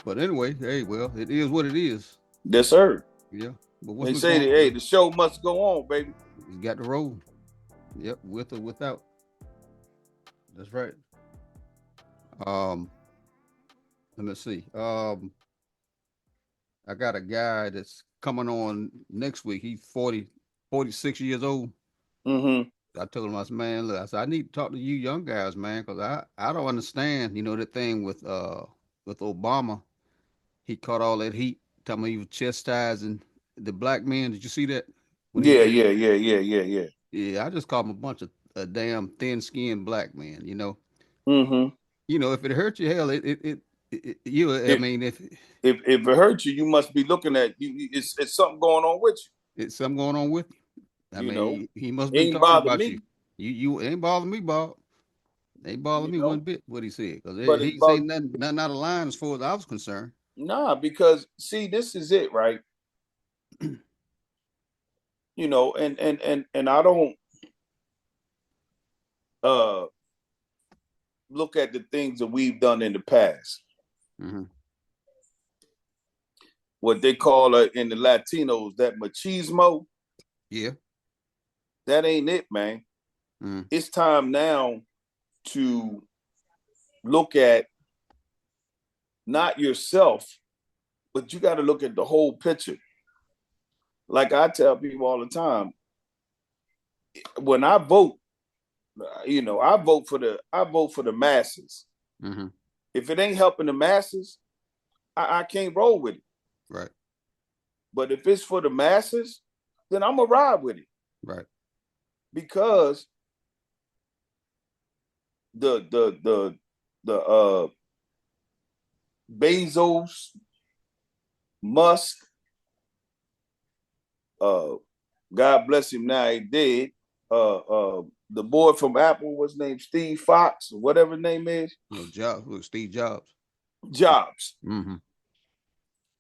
But anyway, hey, well, it is what it is. Yes, sir. Yeah. But what's They been say going that, on? hey, the show must go on, baby. You got the roll. Yep, with or without. That's right. Um, let me see. I got a guy that's coming on next week. He's 46 years old. Mm-hmm. I told him, I said, man, look, I said, I need to talk to you young guys, man, because I don't understand, that thing with Obama. He caught all that heat, telling me he was chastising the black men. Did you see that? When he Yeah, was, yeah, yeah, yeah, yeah, yeah. yeah, I just called him a bunch of damn thin-skinned black men. Mm-hmm. If it hurt you, hell, I If mean, if if it hurts you, you must be looking at you. It's something going on with it's something going on with you, I you. You know, mean, he must have been ain't talking bother about you. me, You ain't bothering me, Bob. Ain't bothering you me one know. bit what he said, because But he it's ain't saying about nothing out of line as far as I was concerned. nah, because see, this is it, right? And I don't uh look at the things that we've done in the past. Mm-hmm. What they call in the Latinos that machismo. Yeah. That ain't it, man. Mm-hmm. It's time now to look at not yourself, but you got to look at the whole picture. Like I tell people all the time, when I vote, I vote for the masses. Mm-hmm. If it ain't helping the masses, I can't roll with it. Right. But if it's for the masses, then I'm gonna ride with it Right. because the Bezos, Musk, uh, God bless him now he dead. The boy from Apple, what's his name, Steve Fox, or whatever his name is, Jobs. Look, Steve Jobs. Jobs. Mm-hmm.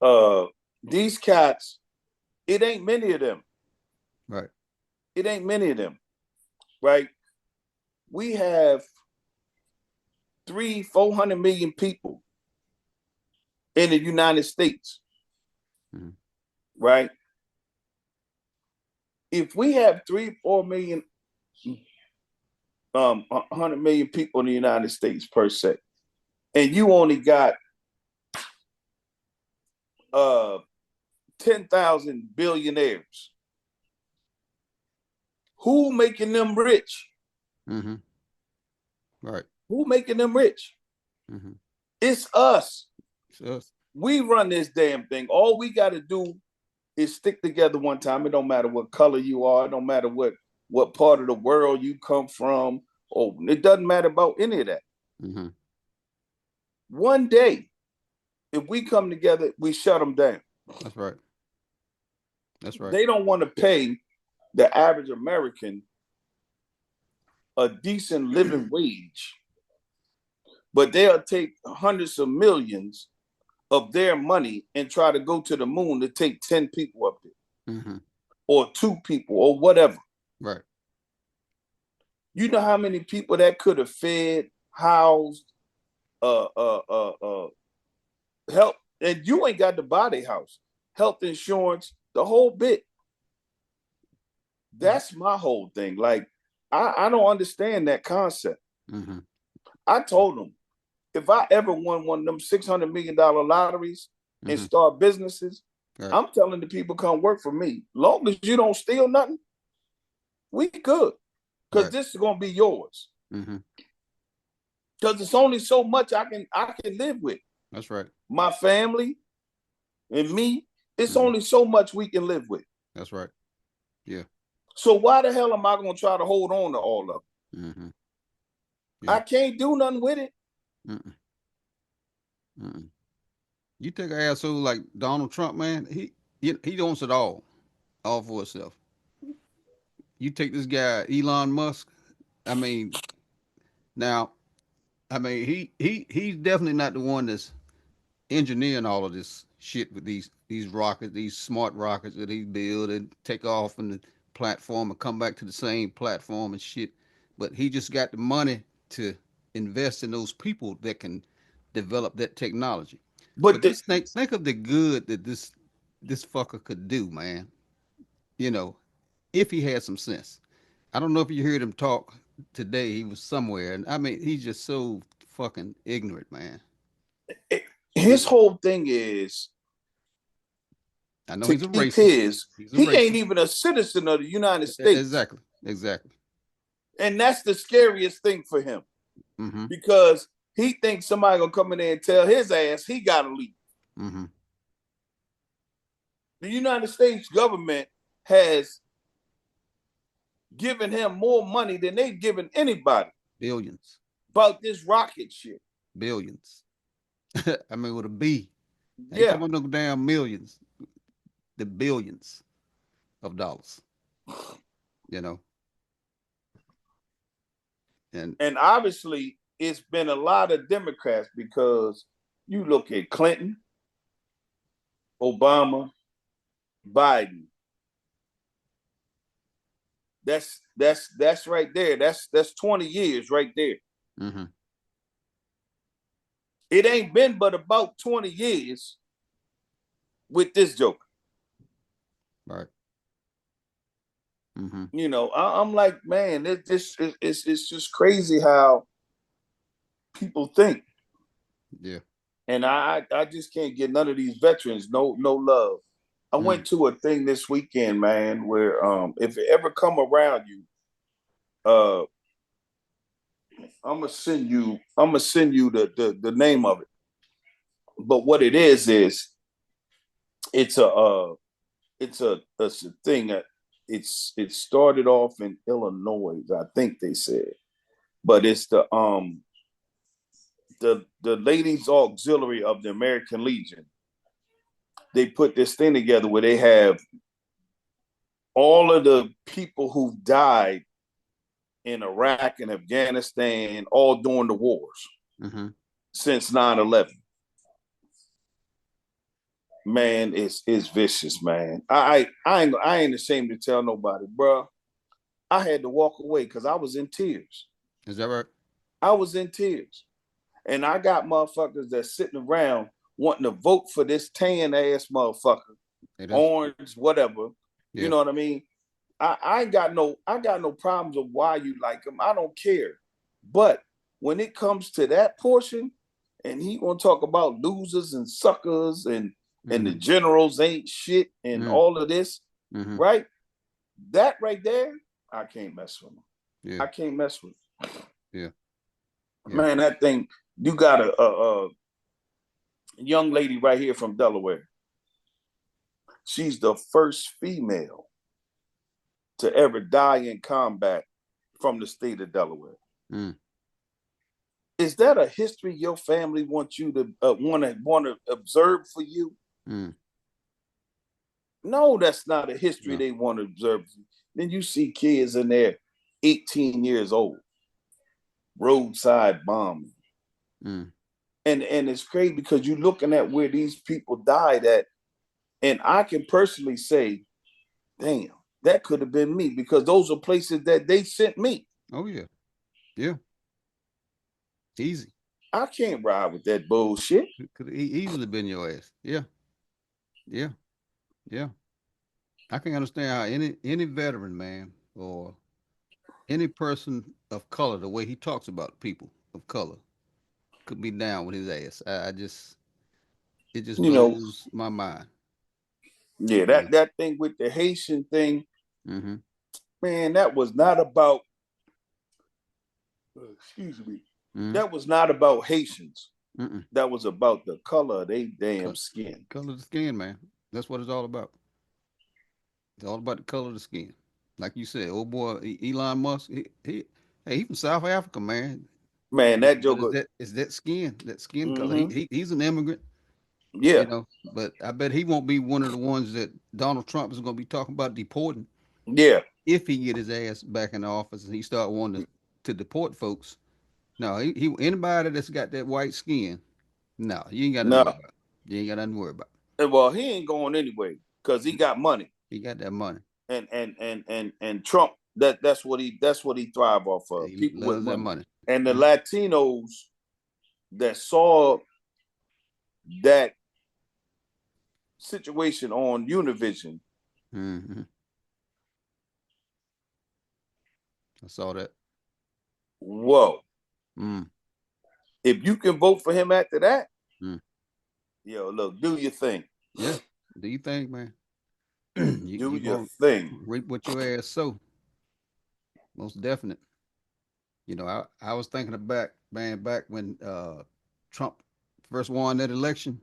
Uh, these cats, it ain't many of them. Right. It ain't many of them, right? We have 400 million people in the United States, Mm-hmm. right? If we have 4 million, 100 million people in the United States per se, and you only got uh 10,000 billionaires, who making them rich? Mm-hmm. Right. Who making them rich? Mm-hmm. It's us. So, We run this damn thing. All we got to do is stick together one time. It don't matter what color you are. It don't matter what part of the world you come from. Oh, it doesn't matter about any of that. mm-hmm. One day, if we come together, we shut them down. That's right. That's right. They don't want to pay the average American a decent living wage, but they'll take hundreds of millions of their money and try to go to the moon to take 10 people up there Mm-hmm. or 2 people or whatever. Right. You know how many people that could have fed, housed, uh, uh, uh, uh, help, and you ain't got to buy their house, health insurance, the whole bit. That's my whole thing. Like, I don't understand that concept. Mm-hmm. I told them if I ever won one of them $600 million lotteries and Mm-hmm. start businesses, Right. I'm telling the people come work for me. Long as you don't steal nothing, we good. Because Right. this is gonna be yours. Mm-hmm. Because it's only so much I can live with. That's right. My family and me, it's Mm-hmm. only so much we can live with. That's right. Yeah. So why the hell am I gonna try to hold on to all of it? Mm-hmm. Yeah. I can't do nothing with it. Mm-mm. Mm-mm. You take an asshole like Donald Trump, man. He owns it all for himself. You take this guy Elon Musk. I mean, now, I mean, he's definitely not the one that's engineering all of this shit with these rockets, these smart rockets that he build and take off from the platform and come back to the same platform and shit. But he just got the money to invest in those people that can develop that technology. But just think of the good that this fucker could do, man. You know, if he had some sense. I don't know if you heard him talk today. He was somewhere, and I mean, he's just so fucking ignorant, man. his whole thing is I know to he's a keep racist. his. He's a He ain't racist. even a citizen of the United States. Exactly. And that's the scariest thing for him. Mm-hmm. Because he thinks somebody gonna come in there and tell his ass he gotta leave. Mm-hmm. The United States government has given him more money than they've given anybody. Billions. About this rocket shit. Billions. I mean, with a B. Ain't Yeah. talking about no damn millions. The billions of dollars. You know. And obviously it's been a lot of Democrats, because you look at Clinton, Obama, Biden. That's right there. That's 20 years right there. Mm-hmm. It ain't been but about 20 years with this joker. Right. Mm-hmm. You know, I'm like, man, it's just crazy how people think. Yeah. And I just can't get none of these veterans no love. I went to a thing this weekend, man, where if it ever come around you, I'm gonna send you the name of it. But what it is it's a thing that it started off in Illinois, I think they said, but it's the ladies auxiliary of the American Legion. They put this thing together where they have all of the people who died in Iraq and Afghanistan, all during the wars, since 9/11. Man, it's vicious, man. I ain't ashamed to tell nobody, bro. I had to walk away because I was in tears. Is that right? I was in tears. And I got motherfuckers that's sitting around wanting to vote for this tan ass motherfucker, orange, whatever. Yeah. You know what I mean? I got no problems of why you like him. I don't care. But when it comes to that portion, and he gonna talk about losers and suckers and the generals ain't shit and all of this, right? That right there, I can't mess with him. Yeah. I can't mess with him. Yeah. Man, that thing, you got a young lady right here from Delaware. She's the first female to ever die in combat from the state of Delaware. Is that a history your family wants you to want to observe for you? No, that's not a history they want to observe. Then you see kids in there 18 years old, roadside bombing. And it's crazy because you're looking at where these people died at, and I can personally say, damn, that could have been me, because those are places that they sent me. Oh yeah. Yeah. Easy. I can't ride with that bullshit. Could easily been your ass. Yeah. Yeah. Yeah. I can understand how any veteran, man, or any person of color, the way he talks about people of color, could be down with his ass. It just blows my mind. Yeah, that thing with the Haitian thing, man, that was not about, excuse me, that was not about Haitians. That was about the color of their damn skin. Color of the skin, man. That's what it's all about. It's all about the color of the skin. Like you said, old boy Elon Musk, he from South Africa, man. Man, that joker is that skin color. He's an immigrant. Yeah. You know, but I bet he won't be one of the ones that Donald Trump is going to be talking about deporting. Yeah. If he get his ass back in the office and he start wanting to deport folks. No, he anybody that's got that white skin, no, you ain't got nothing to worry about. You ain't got nothing to worry about. Well, he ain't going anyway because he got money. He got that money. And Trump, that's what he thrive off of. People with money. And the Latinos that saw that situation on Univision. Mm-hmm. I saw that. Whoa. Mm. If you can vote for him after that, Mm. yo, look, do your thing. Yeah. Do you think, man? Do you your gonna thing. reap what your ass sow. Most definite. You know, I was thinking back, man, back when Trump first won that election.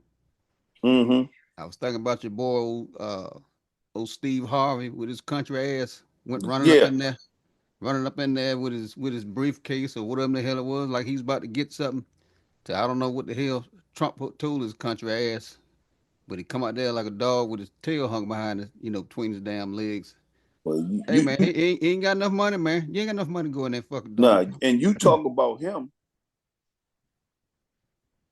Mm-hmm. I was thinking about your boy, old Steve Harvey, with his country ass, went Yeah. running up in there with his briefcase or whatever the hell it was, like he's about to get something. To I don't know what the hell Trump told his country ass, but he come out there like a dog with his tail hung behind his, between his damn legs. Well, Hey man, he ain't got enough money, man. You ain't got enough money going there, fucking Donald nah, Trump. and you talk about him,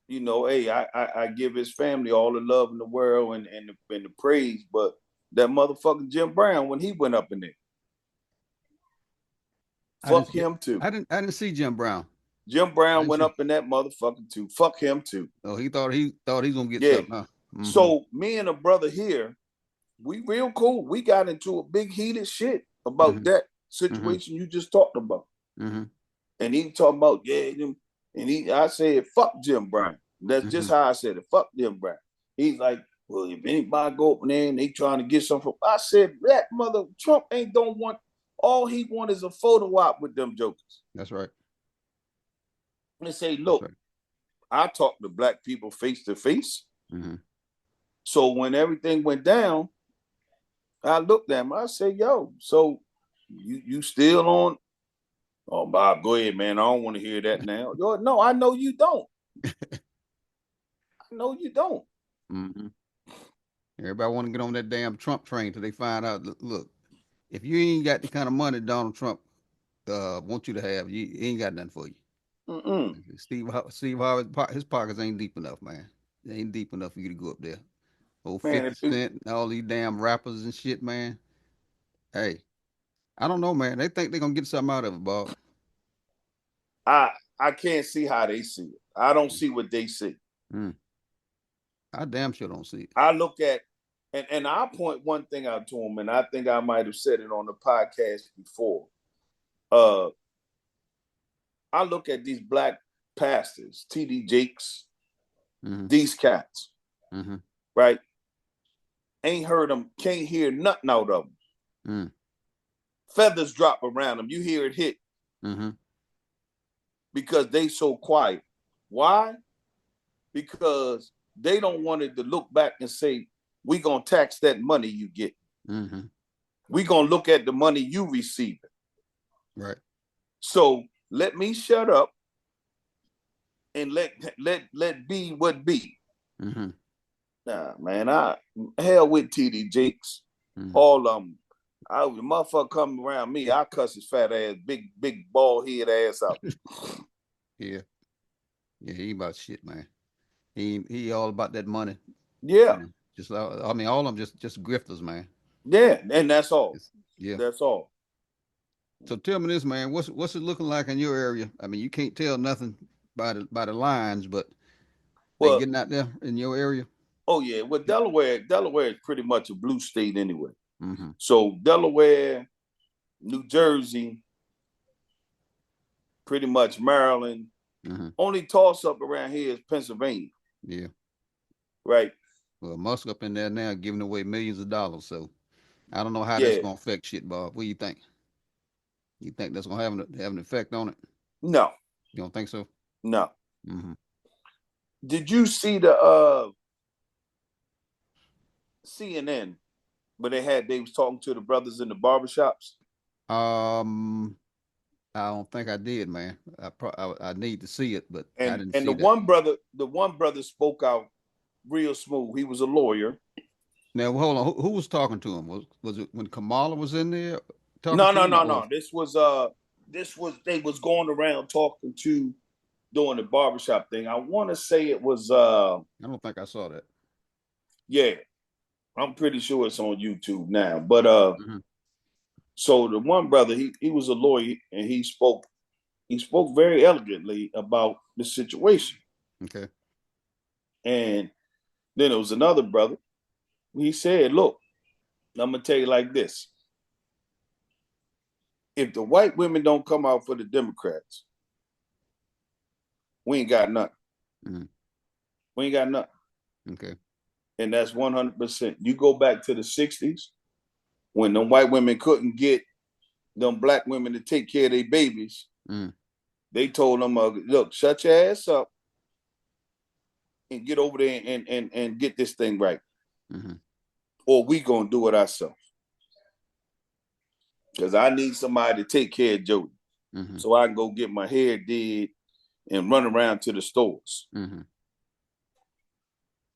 hey, I give his family all the love in the world and the praise, but that motherfucking Jim Brown, when he went up in there, I didn't fuck see, him too. I didn't see Jim Brown. Jim I Brown didn't went see. up in that motherfucking too. Fuck him too. Oh, he thought gonna get Yeah. something, huh? Mm-hmm. So me and a brother here, we real cool. We got into a big heated shit about Mm-hmm. that Mm-hmm. situation you just talked about. Mm-hmm. And he talking about, I said, fuck Jim Brown. That's Mm-hmm. just how I said it. Fuck Jim Brown. He's like, well, if anybody go up in there and they trying to get something, I said, that mother Trump don't want, all he want is a photo op with them jokers. That's right. And say, That's look, right. I talk to black people face to face. Mm-hmm. So when everything went down, I looked at him. I said, yo, so you still on? Oh, Bob, go ahead, man. I don't want to hear that now. Yo, no, I know you don't. I know you don't. Mm-hmm. Everybody want to get on that damn Trump train till they find out. Look, if you ain't got the kind of money Donald Trump want you to have, he ain't got nothing for you. Mm-mm. Steve Harvey, his pockets ain't deep enough, man. They ain't deep enough for you to go up there. Oh, Man, 50 Cent and all these damn rappers and shit, man. Hey, I don't know, man. They think they're gonna get something out of it, Bob. I can't see how they see it. I don't see what they see. Mm. I damn sure don't see it. I look at and I'll point one thing out to them, and I think I might have said it on the podcast before. I look at these black pastors, TD Jakes, Mm-hmm. these cats, Mm-hmm. right? Ain't heard them, can't hear nothing out of them. Mm. Feathers drop around them. You hear it hit Mm-hmm. because they so quiet. Why? Because they don't want it to look back and say, we gonna tax that money you get. Mm-hmm. We gonna look at the money you receive. Right. So let me shut up and let be what be. Mm-hmm. Nah, man, hell with TD Jakes. Mm-hmm. All of them. The motherfucker come around me, I cuss his fat ass, big bald head ass out. Yeah. Yeah, he about shit, man. He all about that money. Yeah. Just I mean, all of them just grifters, man. Yeah, and that's all. Yeah. That's all. So tell me this, man. What's it looking like in your area? I mean, you can't tell nothing by the lines, but they Well, getting out there in your area. oh yeah. Well, Delaware is pretty much a blue state anyway. Mm-hmm. So Delaware, New Jersey, pretty much Maryland. Mm-hmm. Only toss up around here is Pennsylvania. Yeah. Right. Well, Musk up in there now giving away millions of dollars. So I don't know how that's Yeah. gonna affect shit, Bob. What do you think? You think that's gonna have an effect on it? No. You don't think so? No. Mm-hmm. Did you see the CNN where they was talking to the brothers in the barbershops? I don't think I did, man. I need to see it, but I And didn't and see that. the one brother spoke out real smooth. He was a lawyer. Now, hold on. Who was talking to him? Was it when Kamala was in there talking No, to no, him? no, Or no. This was they was going around talking to doing the barbershop thing. I want to say it was I don't think I saw that. yeah. I'm pretty sure it's on YouTube now. But Mm-hmm. so the one brother, he was a lawyer and he spoke very elegantly about the situation. Okay. And Then there was another brother. He said, look, I'm gonna tell you like this. If the white women don't come out for the Democrats, we ain't got nothing. Mm-hmm. We ain't got nothing. Okay. And that's 100%. You go back to the 60s when the white women couldn't get them black women to take care of their babies. They told them, look, shut your ass up and get over there and get this thing right. Or we gonna do it ourselves. Because I need somebody to take care of Jody. So I can go get my hair did and run around to the stores.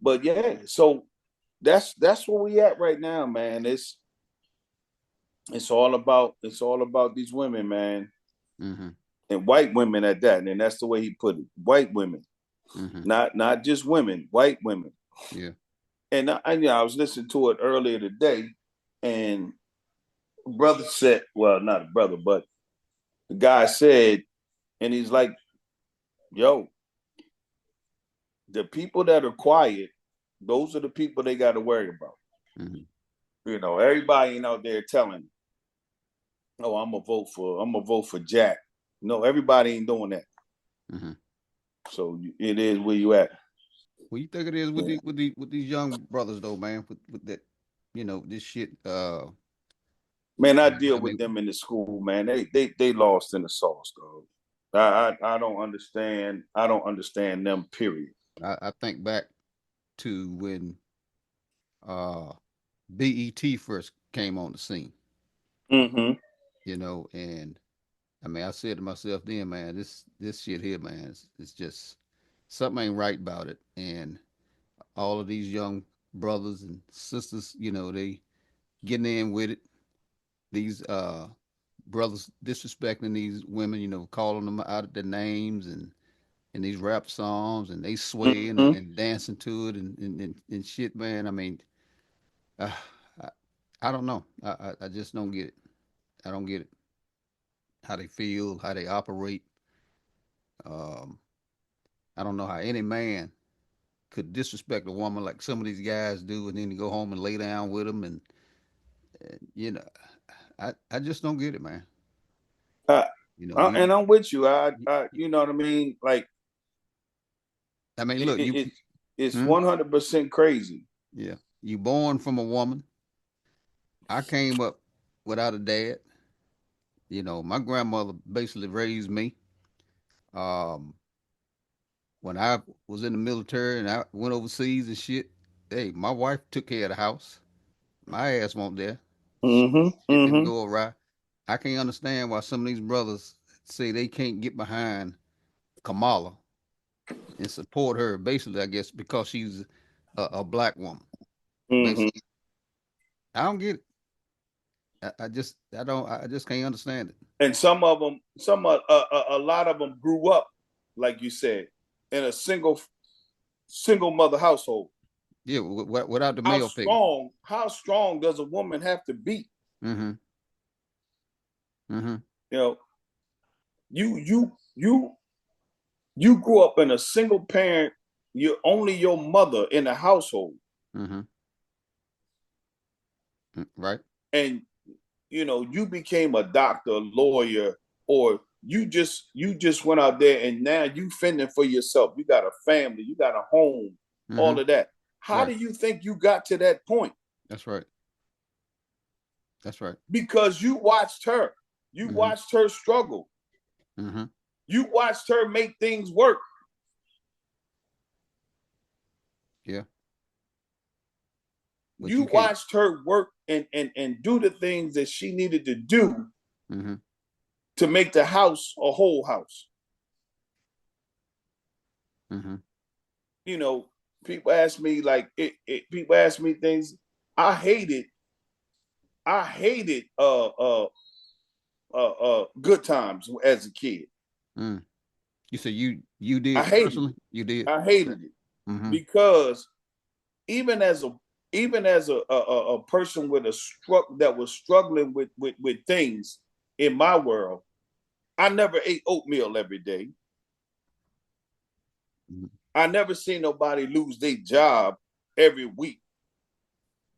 But yeah, so that's where we at right now, man. It's all about these women, man. And white women at that. And that's the way he put it. White women. Not just women, white women. Yeah. And I was listening to it earlier today, and brother said, well, not a brother, but the guy said, and he's like, yo, the people that are quiet, those are the people they got to worry about. You know, everybody ain't out there telling, oh, I'm gonna vote for Jack. No, everybody ain't doing that. So it is where you at. Well, you think it is with these young brothers though, man, with that, you know, this shit. Man, I deal with them in the school, man. They lost in the sauce, dog. I don't understand. I don't understand them. Period. I think back to when BET first came on the scene. You know, and I mean, I said to myself then, man, this shit here, man, it's just something ain't right about it. And all of these young brothers and sisters, you know, they getting in with it. These brothers disrespecting these women, you know, calling them out of their names and these rap songs, and they swaying and dancing to it and shit, man. I mean, uh, I, I don't know. I just don't get it. I don't get it. How they feel, how they operate. Um, I don't know how any man could disrespect a woman like some of these guys do, and then go home and lay down with them, and you know, I just don't get it, man. You know, and I'm with you. You know what I mean? Like, I mean, look, it's 100% crazy. Yeah, you born from a woman. I came up without a dad. You know, my grandmother basically raised me. Um, when I was in the military and I went overseas and shit, hey, my wife took care of the house. My ass won't there. Shit didn't go awry. I can't understand why some of these brothers say they can't get behind Kamala and support her. Basically, I guess because she's a black woman. Basically, I don't get it. I just can't understand it. And some of them, a lot of them grew up, like you said, in a single mother household. Yeah, without the male figure. How strong does a woman have to be? You know, you grew up in a single parent. You're only your mother in the household. Right. And you know, you became a doctor, lawyer, or you just went out there and now you fending for yourself. You got a family, you got a home, all of that. How do you think you got to that point? That's right. That's right. Because you watched her. You watched her struggle. You watched her make things work. Yeah. But you watched her work and do the things that she needed to do to make the house a whole house. You know, people ask me like people ask me things. I hated Good Times as a kid. You said you did personally? You did. I hated it because even as a person with that was struggling with things in my world, I never ate oatmeal every day. I never seen nobody lose their job every week.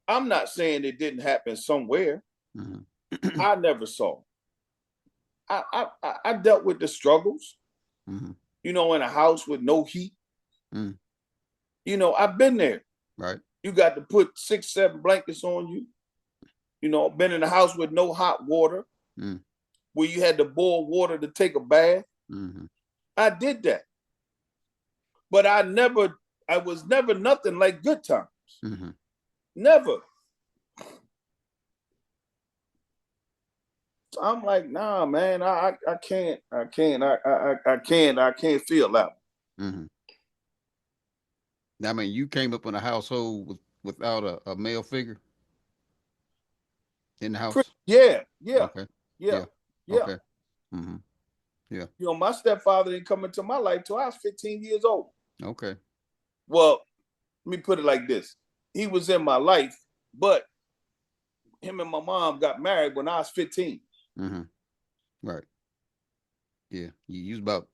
I'm not saying it didn't happen somewhere. Mm-hmm. I never saw. I dealt with the struggles, Mm-hmm. in a house with no heat. Mm. I've been there. Right. You got to put 6, 7 blankets on you. Been in a house with no hot water, where you had to boil water to take a bath. Mm-hmm. I did that. But I was never nothing like good times. Mm-hmm. Never. So I'm like, nah, man, I can't feel that. Mm-hmm. I mean, you came up in a household without a male figure in the house. Yeah. Okay. Yeah. Okay. Mm-hmm. Yeah. My stepfather didn't come into my life till I was 15 years old. Okay. Well, let me put it like this. He was in my life, but him and my mom got married when I was 15. Mm-hmm. Right. Yeah. You was about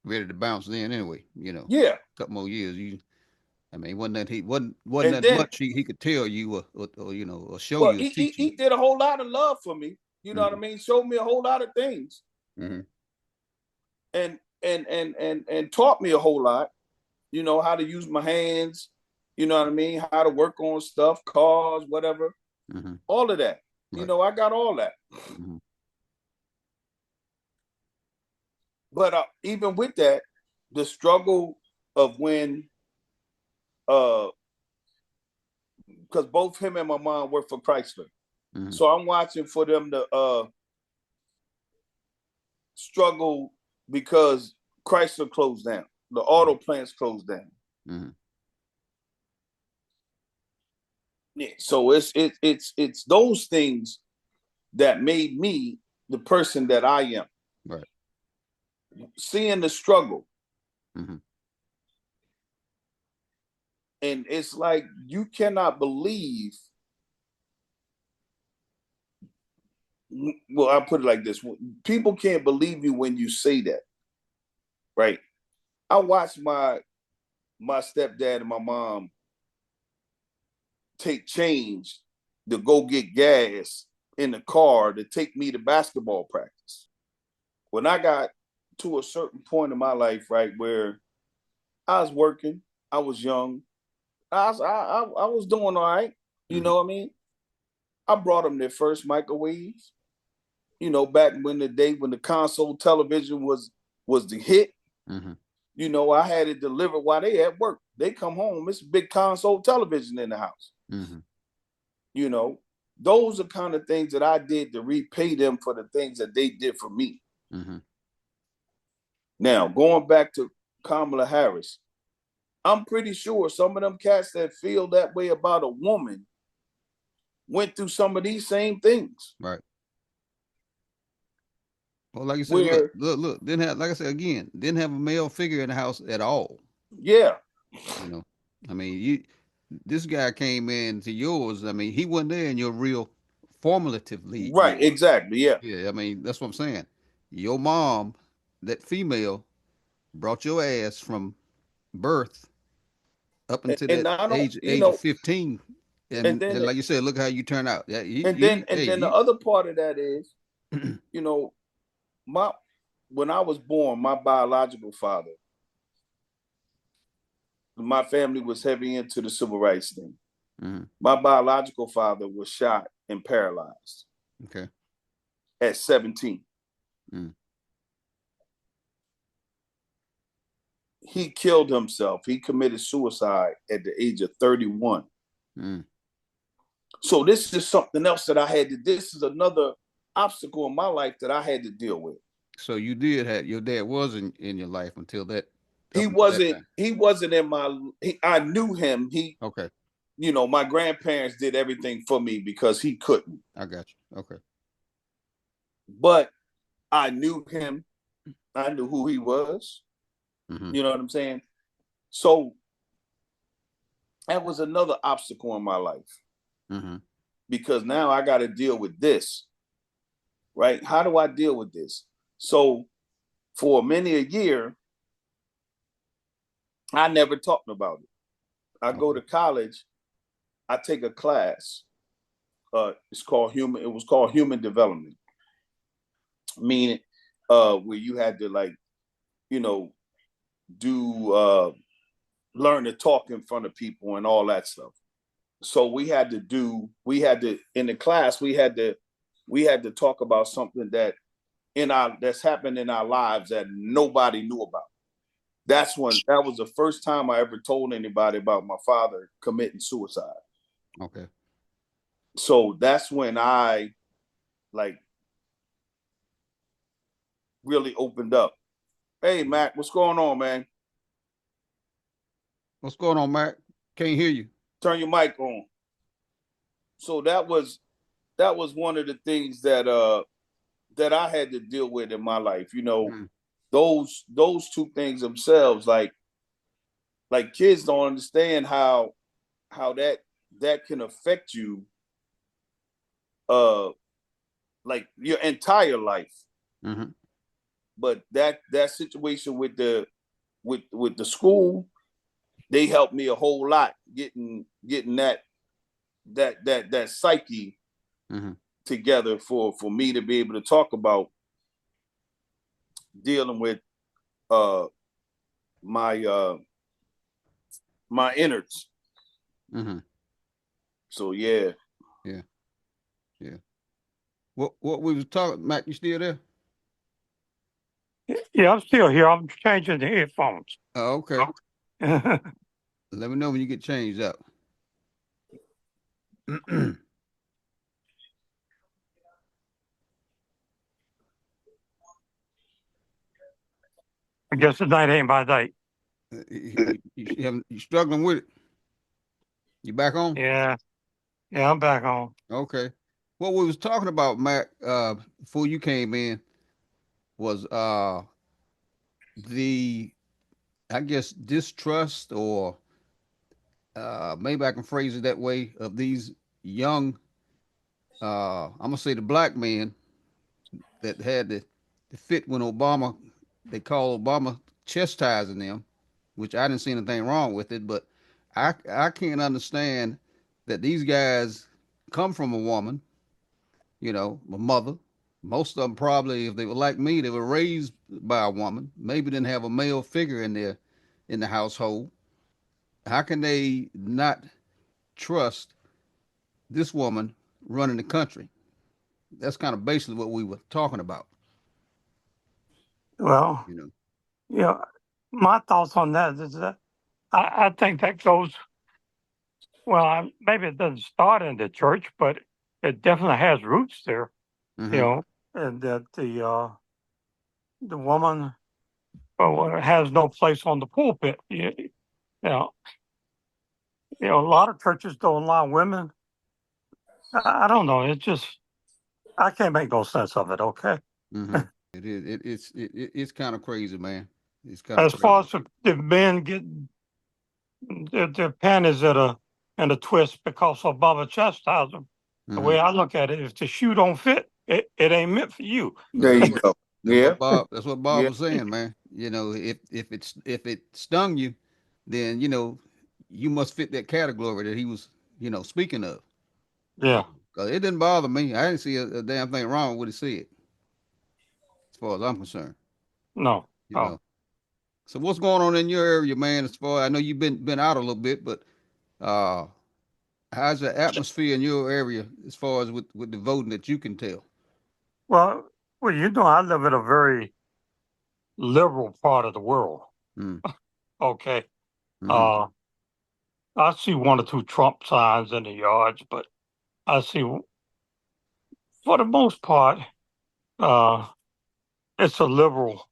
ready to bounce then anyway, Yeah. A couple more years. I mean, wasn't And that then, much he could tell you or show well, you or he teach you. he did a whole lot of love for me. You know what I mean? Showed me a whole lot of things. Mm-hmm. And taught me a whole lot. How to use my hands. You know what I mean? How to work on stuff, cars, whatever. Mm-hmm. All of that. Right. I got all that. Mm-hmm. But even with that, the struggle of when, because both him and my mom work for Chrysler. Mm-hmm. So I'm watching for them to struggle because Chrysler closed down. The auto plants closed down. Mm-hmm. Yeah. So it's those things that made me the person that I am. Right. Seeing the struggle. Mm-hmm. And it's like you cannot believe. Well, I'll put it like this. People can't believe you when you say that. Right. I watched my stepdad and my mom take change to go get gas in the car to take me to basketball practice. When I got to a certain point in my life, right, where I was working, I was young, I was doing all right. You know what I mean? I brought them their first microwaves. Back when the console television was the hit. Mm-hmm. I had it delivered while they at work. They come home, it's a big console television in the house. Mm-hmm. Those are kind of things that I did to repay them for the things that they did for me. Mm-hmm. Now, going back to Kamala Harris, I'm pretty sure some of them cats that feel that way about a woman went through some of these same things. Right. Well, like you said, look, didn't have, like I said again, didn't have a male figure in the house at all. Yeah. I mean, this guy came into yours. I mean, he wasn't there in your real formatively. Right. Exactly. Yeah. Yeah. I mean, that's what I'm saying. Your mom, that female, brought your ass from birth up until And that I don't, age of 15. and And then like you said, look how you turn out. Yeah, the other part of that is, when I was born, my biological father, my family was heavy into the civil rights thing. Mm-hmm. My biological father was shot and paralyzed. Okay. At 17. Mm. He killed himself. He committed suicide at the age of 31. Mm. So this is something else that this is another obstacle in my life that I had to deal with. So you did have, your dad was in your life until that. He wasn't in my, I knew him. Okay. My grandparents did everything for me because he couldn't. I got you. Okay. But I knew him. I knew who he was. Mm-hmm. You know what I'm saying? So that was another obstacle in my life. Mm-hmm. Because now I got to deal with this. Right? How do I deal with this? So for many a year, I never talked about it. I go to college I take a class. It was called human development, meaning where you had to like, you know, do learn to talk in front of people and all that stuff. So we had to in the class we had to talk about something that's happened in our lives that nobody knew about. That was the first time I ever told anybody about my father committing suicide. Okay. So that's when I like really opened up. Hey Mac, what's going on, man? What's going on, Mac? Can't hear you. Turn your mic on. So that was one of the things that I had to deal with in my life. You know, those two things themselves, like kids don't understand how that can affect you like your entire life. Mm-hmm. But that situation with the school, they helped me a whole lot getting that psyche together for me to be able to talk about dealing with my my innards. So yeah. What we was talking, Mac? You still there? Yeah, I'm still here. I'm changing the headphones. Oh, okay. Let me know when you get changed up. I guess the night ain't my night. You struggling with it? You back on? Yeah, I'm back on. Okay. What we was talking about, Mac, before you came in, was the, I guess, distrust, or maybe I can phrase it that way, of these young, I'm gonna say the black men that had the fit when Obama, they call Obama chastising them, which I didn't see anything wrong with it, but I can't understand that these guys come from a woman, you know, a mother. Most of them probably, if they were like me, they were raised by a woman. Maybe didn't have a male figure in the household. How can they not trust this woman running the country? That's kind of basically what we were talking about. Well, You know, my thoughts on that is that I think that goes, well, maybe it doesn't start in the church, but it definitely has roots there, and that the woman has no place on the pulpit. Know, a lot of churches don't allow women. I don't know. It's just, I can't make no sense of it. Okay. It is. It's kind of crazy, man. It's kind of As far as the men getting their panties in a twist because Obama chastised them, the way I look at it, if the shoe don't fit, it ain't meant for you. There you go. That's what Bob was saying, man. You know, if it stung you, then you must fit that category that he was speaking of. Yeah. Because it didn't bother me. I didn't see a damn thing wrong with what he said, as far as I'm concerned. No. You know. So what's going on in your area, man? As far I know you've been out a little bit, but how's the atmosphere in your area as far as with the voting that you can tell? Well, I live in a very liberal part of the world. Okay. I see one or two Trump signs in the yards, but I see, for the most part, it's a liberal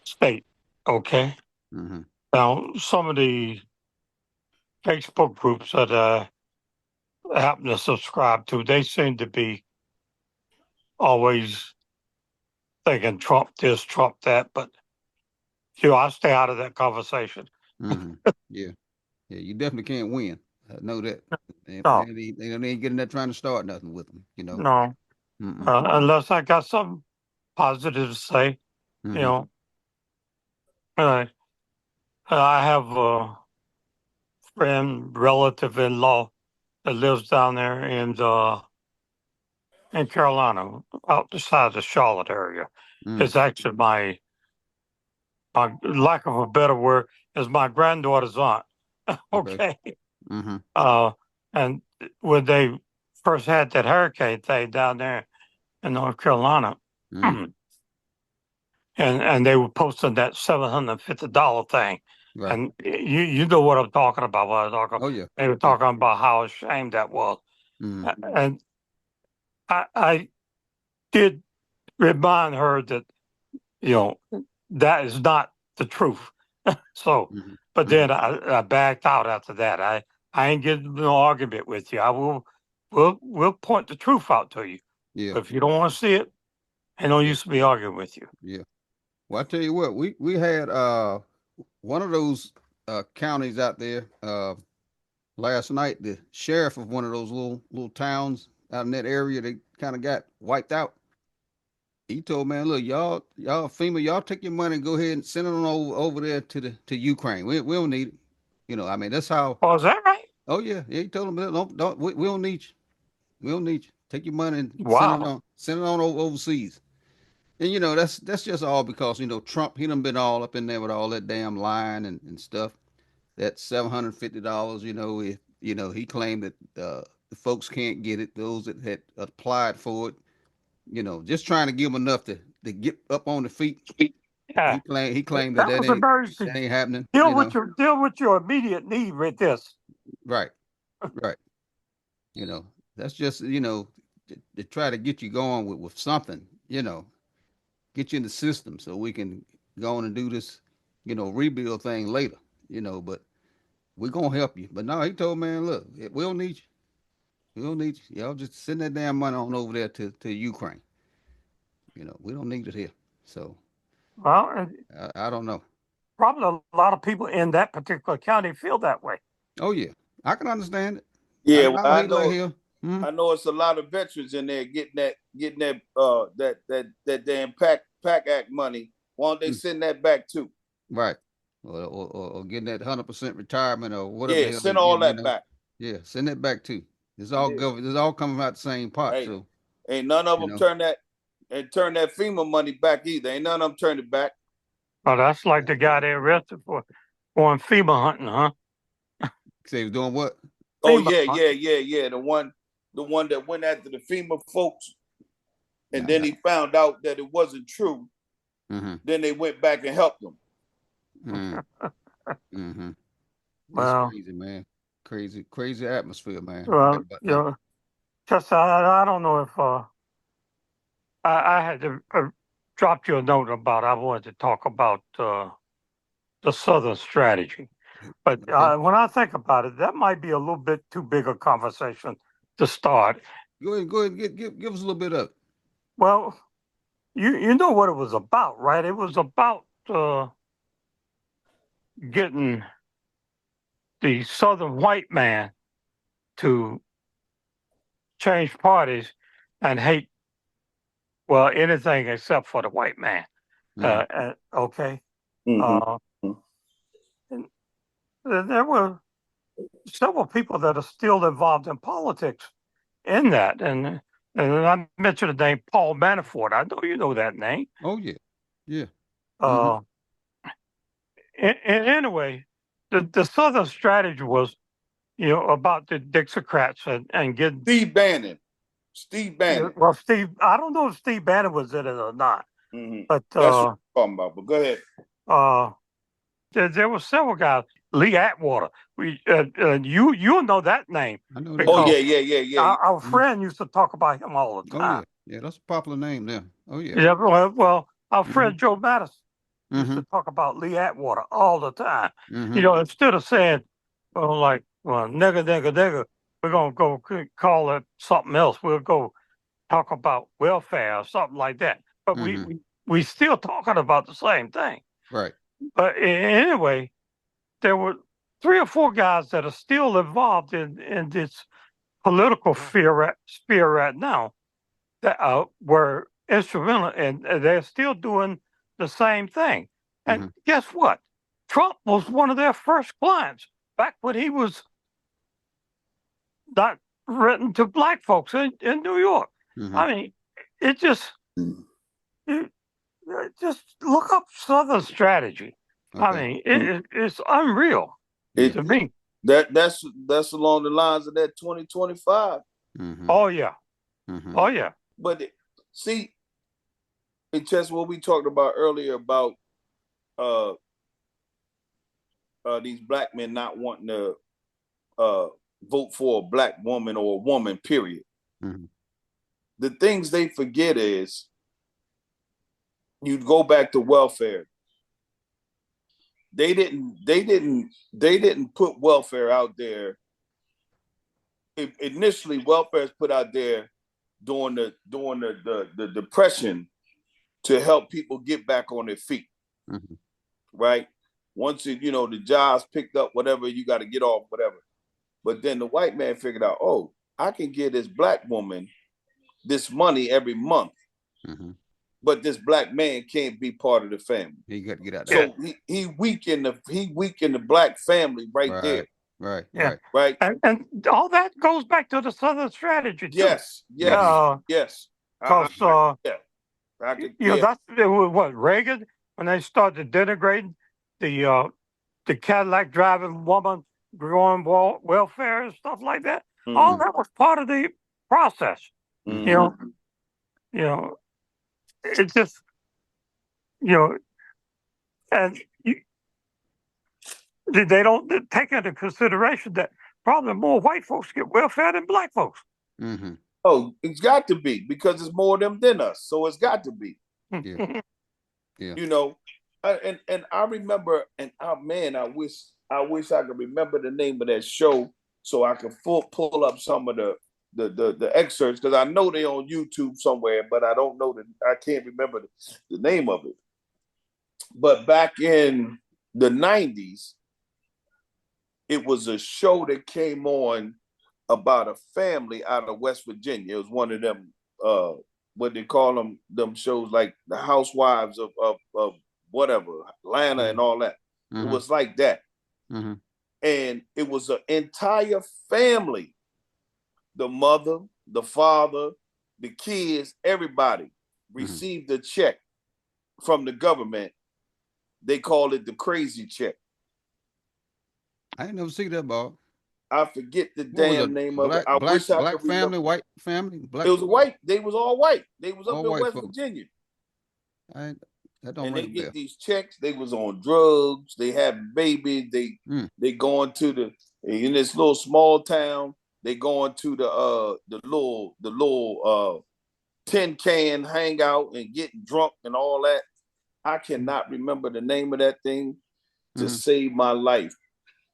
state. Okay. Now, some of the Facebook groups that I happen to subscribe to, they seem to be always thinking Trump this, Trump that, but I stay out of that conversation. Yeah, you definitely can't win. I know that. No. They ain't getting that trying to start nothing with them, No, unless I got something positive to say, I have friend, relative in law that lives down there in Carolina, out the side of the Charlotte area. Mm, It's actually my lack of a better word, is my granddaughter's aunt. okay. Okay. Mm-hmm. And when they first had that hurricane thing down there in North Carolina, Mm, and they were posting that $750 thing. right. And you know what I'm talking about. What I talk about. Oh yeah. They were Yeah. talking about how ashamed that was. Mm, And I did remind her that, you know, that is not the truth. So, mhm, but mhm. then I backed out after that. I ain't getting no argument with you. We'll point the truth out to you. Yeah. But if you don't want to see it, ain't no Yeah. use to be arguing with you. Yeah. Well, I tell you what, we had one of those counties out there last night. The sheriff of one of those little towns out in that area, they kind of got wiped out. He told, man, look, y'all FEMA, y'all take your money and go ahead and send it on over there to Ukraine. We don't need it. You know, I mean, that's how. Oh, is that right? Oh yeah, yeah. He told them, don't we don't need you. We don't need you. Take your money and Wow. send it on overseas. And you know, that's just all because, you know, Trump, he done been all up in there with all that damn lying and stuff. That $750, you know, if you know, he claimed that the folks can't get it, those that had applied for it, you know, just trying to give them enough to get up on the feet. Yeah. He claimed that That was emergency. that ain't happening, Deal you with know. your immediate need with this. Right, right. You know, that's just, you know, to try to get you going with something, you know, get you in the system so we can go on and do this, you know, rebuild thing later, you know, but we're gonna help you. But no, he told, man, look, we don't need you. We don't need you. Y'all just send that damn money on over there to Ukraine. You know, we don't need it here. So Well, and I don't know. probably a lot of people in that particular county feel that way. Oh yeah, I can understand it. Yeah, well, I hate like here. Hmm? I know it's a lot of veterans in there getting that damn PAC Act money. Why don't they Mm, send that back too? right. Or getting that 100% retirement or whatever the Yeah, hell they send all getting, you that know. back. Yeah, send that back too. It's all Yeah. government. It's all coming out the same pot. Hey, So ain't none of you them know, turn that FEMA money back either. Ain't none of them turn it back. Oh, that's like the guy they arrested for going FEMA hunting, huh? say he was doing what? Oh FEMA yeah, hunting. yeah. The one that went after the FEMA folks, and Nah, then he found out that it wasn't true. mm-hmm, Then they went back and helped them. mm-hmm. It's Well, crazy, man. Crazy atmosphere, man. Right well, about you now. know, just I don't know if I had to drop you a note about I wanted to talk about the Southern strategy, but Okay, when I think about it, that might be a little bit too big a conversation to start. go ahead, give us a little bit of it. Well, you know what it was about, right? It was about getting the Southern white man to change parties and hate, well, anything except for the white man. Mm, Okay. Mm-hmm. And there were several people that are still involved in politics in that. And I mentioned the name Paul Manafort. I know you know that name. oh yeah, yeah. Mm-hmm, Uh, and anyway, the Southern strategy was, you know, about the Dixiecrats and getting. Steve Bannon. Steve Bannon. Well, Steve, I don't know if Steve Bannon was in it or not, Mm-hmm. but That's what I'm talking about. But go ahead. there were several guys. Lee Atwater, you know that name I know that Oh name. because yeah. our Mhm. friend used to talk about him all the Oh yeah, time. yeah. That's a popular name there. Oh yeah. Yeah, well, our Mm-hmm, friend Joe Madison used mm-hmm, to talk about Lee Atwater all the time. mm-hmm. You know, instead of saying, well, like, well, nigga, we're gonna go call it something else. We'll go talk about welfare or something like that. But Mm-hmm. we still talking about the same thing. Right. But anyway, there were 3 or 4 guys that are still involved in this political sphere right now that were instrumental, and they're still doing the same thing. Mm-hmm. And guess what? Trump was one of their first clients back when he was not written to black folks in New York. Mhm. I mean, it just just look up Southern strategy. I Okay. mean, it's unreal It, to me. that's along the lines of that 2025. Mhm. Oh yeah, Mhm. oh yeah. But see, it's just what we talked about earlier about these black men not wanting to vote for a black woman or a woman, period. Mhm. The things they forget is you go back to welfare. They didn't put welfare out there. Initially, welfare is put out there during the depression to help people get back on their feet. Mhm. Right? Once the jobs picked up, whatever, you got to get off, whatever. But then the white man figured out, oh, I can give this black woman this money every month, Mhm. but this black man can't be part of the family. He got to get out Yeah. there. So he weakened the black family right there. Right. Yeah. Right. Right? And all that goes back to the Southern strategy too. Yes. Because yeah. I could, you know, yeah. that's it was what Reagan when they started denigrating the Cadillac driving woman growing welfare and stuff like that. All Mhm. that was part of the process. Mhm. You know, it's just and they don't take into consideration that probably more white folks get welfare than black folks. Mhm. Oh, it's got to be because it's more of them than us. So it's got to be. Yeah. Yeah. And I remember, and man, I wish I could remember the name of that show so I could pull up some of the excerpts because I know they're on YouTube somewhere, but I don't know I can't remember the name of it. But back in the 90s, it was a show that came on about a family out of West Virginia. It was one of them what they call them shows like the Housewives of whatever, Atlanta and all that. It Mhm. was like that. Mhm. And it was an entire family. The mother, the father, the kids, everybody received a check from the government. They called it the crazy check. I ain't never seen that, Bob. I forget the What was damn it? name of it. I wish I Black could remember. family, white family, black. It was white. They was all white. They was up All in white West folks. Virginia. That don't And ring they a bell. get these checks. They was on drugs. They had babies. They going to in this little small town. They going to the little tin can hangout and getting drunk and all that. I cannot remember the name of that thing to save my life.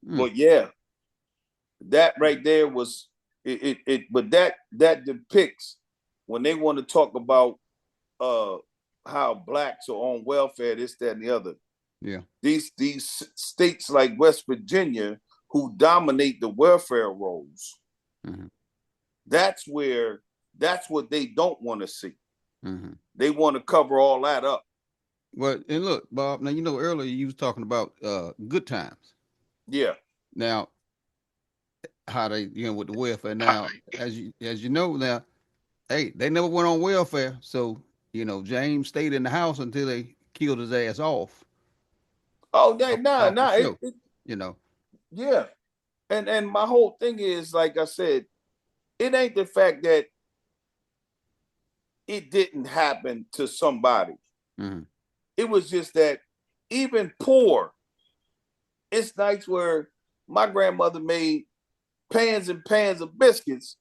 But yeah, that right there was it. But that depicts when they want to talk about how blacks are on welfare, this, that, and the other. Yeah. These states like West Virginia who dominate the welfare rolls. Mhm. That's what they don't want to see. Mhm. They want to cover all that up. Well, and look, Bob. Now earlier you was talking about good times. Yeah. Now, how they with the welfare. Now, as you know now, hey, they never went on welfare. So James stayed in the house until they killed his ass off. Oh, Off the show. Yeah. And my whole thing is, like I said, it ain't the fact that it didn't happen to somebody. Mhm. It was just that even poor, it's nights where my grandmother made pans and pans of biscuits,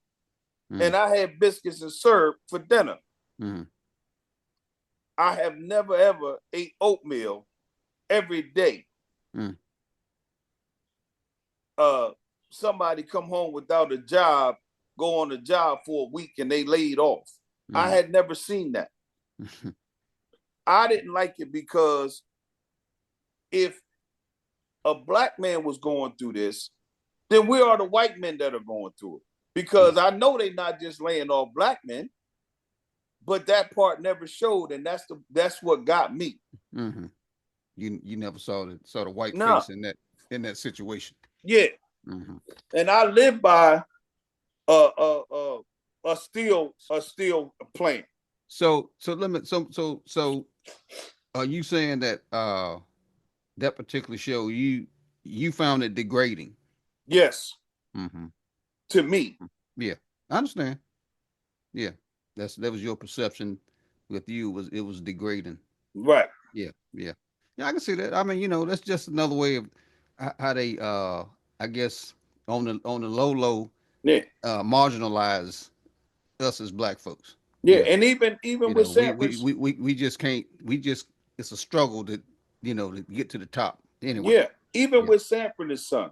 and I had biscuits and syrup for dinner. Mhm. I have never ever ate oatmeal every day. Mhm. Somebody come home without a job, go on a job for a week, and they laid off. I had never seen that. I didn't like it because if a black man was going through this, then we are the white men that are going through it. Because I know they're not just laying off black men, but that part never showed, and that's what got me. Mhm. You never saw the white No. face in that situation. Yeah, Mm-hmm. and I live by a steel plant. So let me so are you saying that that particular show you found it degrading? Yes, Mm-hmm. to me. Yeah, I understand. Yeah, that was your perception with you was it was degrading. Right. Yeah, yeah, yeah. I can see that. I mean, you know, that's just another way of how they, I guess, on the low, Yeah. marginalize us as black folks. Yeah. You know, And even you with know, Sampras, we just can't. We just it's a struggle to to get to the top. Anyway. yeah, even Yeah. with Sampras' son,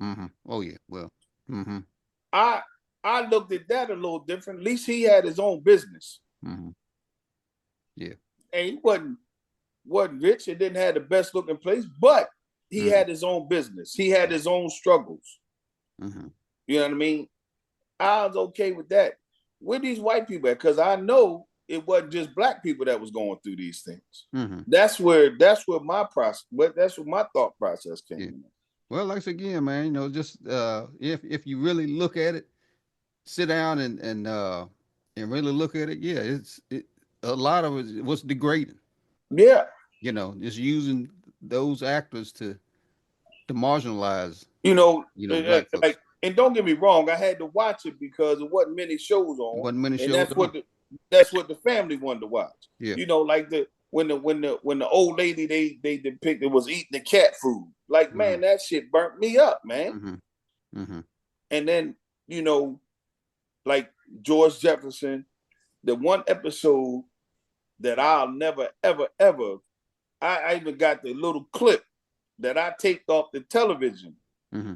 Mm-hmm. Oh yeah. Well. Mm-hmm. I I looked at that a little different. At least he had his own business. Mm-hmm. Yeah. And he wasn't rich and didn't have the best looking place, but he Mm-hmm. had his own business. He had his own struggles. Mm-hmm. You know what I mean? I was okay with that. Where these white people at? Because I know it wasn't just black people that was going through these things. Mm-hmm. That's where my process, that's where my thought process came Yeah. in. Well, like I said again, man, you know, just if you really look at it, sit down and really look at it, yeah, a lot of it was degrading. Yeah. You know, just using those actors to marginalize, You know, black folks. like, and don't get me wrong, I had to watch it because there wasn't many shows There on, wasn't many and shows on. that's what the family wanted to watch. Yeah. You know, like when the old lady they depicted was eating the cat food. Like, Mm-hmm. man, that shit burnt me up, man. Mm-hmm. Mm-hmm. And then, you know, like George Jefferson, the one episode that I'll never, ever, ever, I even got the little clip that I taped off the television Mm-hmm.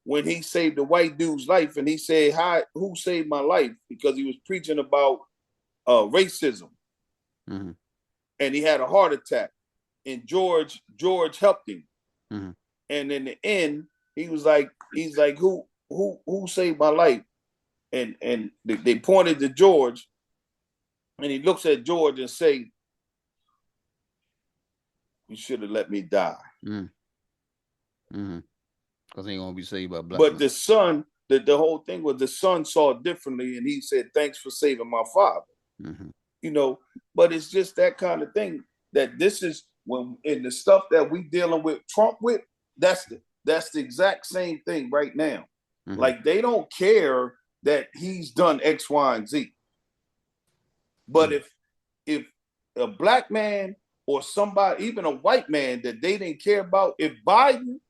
when he saved the white dude's life, and he said, "Hi, who saved my life?" Because he was preaching about racism, Mm-hmm. and he had a heart attack, and George helped him, Mm-hmm. and in the end, he's like, who saved my life? And they pointed to George, and he looks at George and say, "You should have let me die." Mm-hmm. Because he ain't gonna be saved by black But man. the son, the whole thing was the son saw it differently, and he said, "Thanks for saving my father." Mm-hmm. You know, but it's just that kind of thing that this is when in the stuff that we dealing with Trump with, that's the exact same thing right now. Mm-hmm. Like, they don't care that he's done X, Y, and Z. But if a black man or somebody, even a white man that they didn't care about, if Biden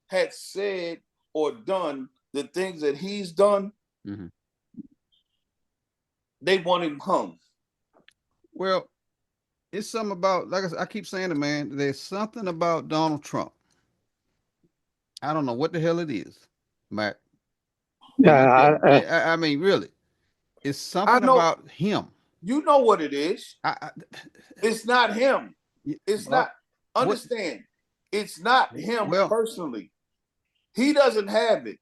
had said or done the things that he's done, Mm-hmm. they want him hung. Well, it's something about like I keep saying it, man. There's something about Donald Trump. I don't know what the hell it is, Matt. Yeah, I mean, really, it's I something know, about him. you know what it is. I It's not him. It's not. what? Understand? It's not him Well, personally. He doesn't have it.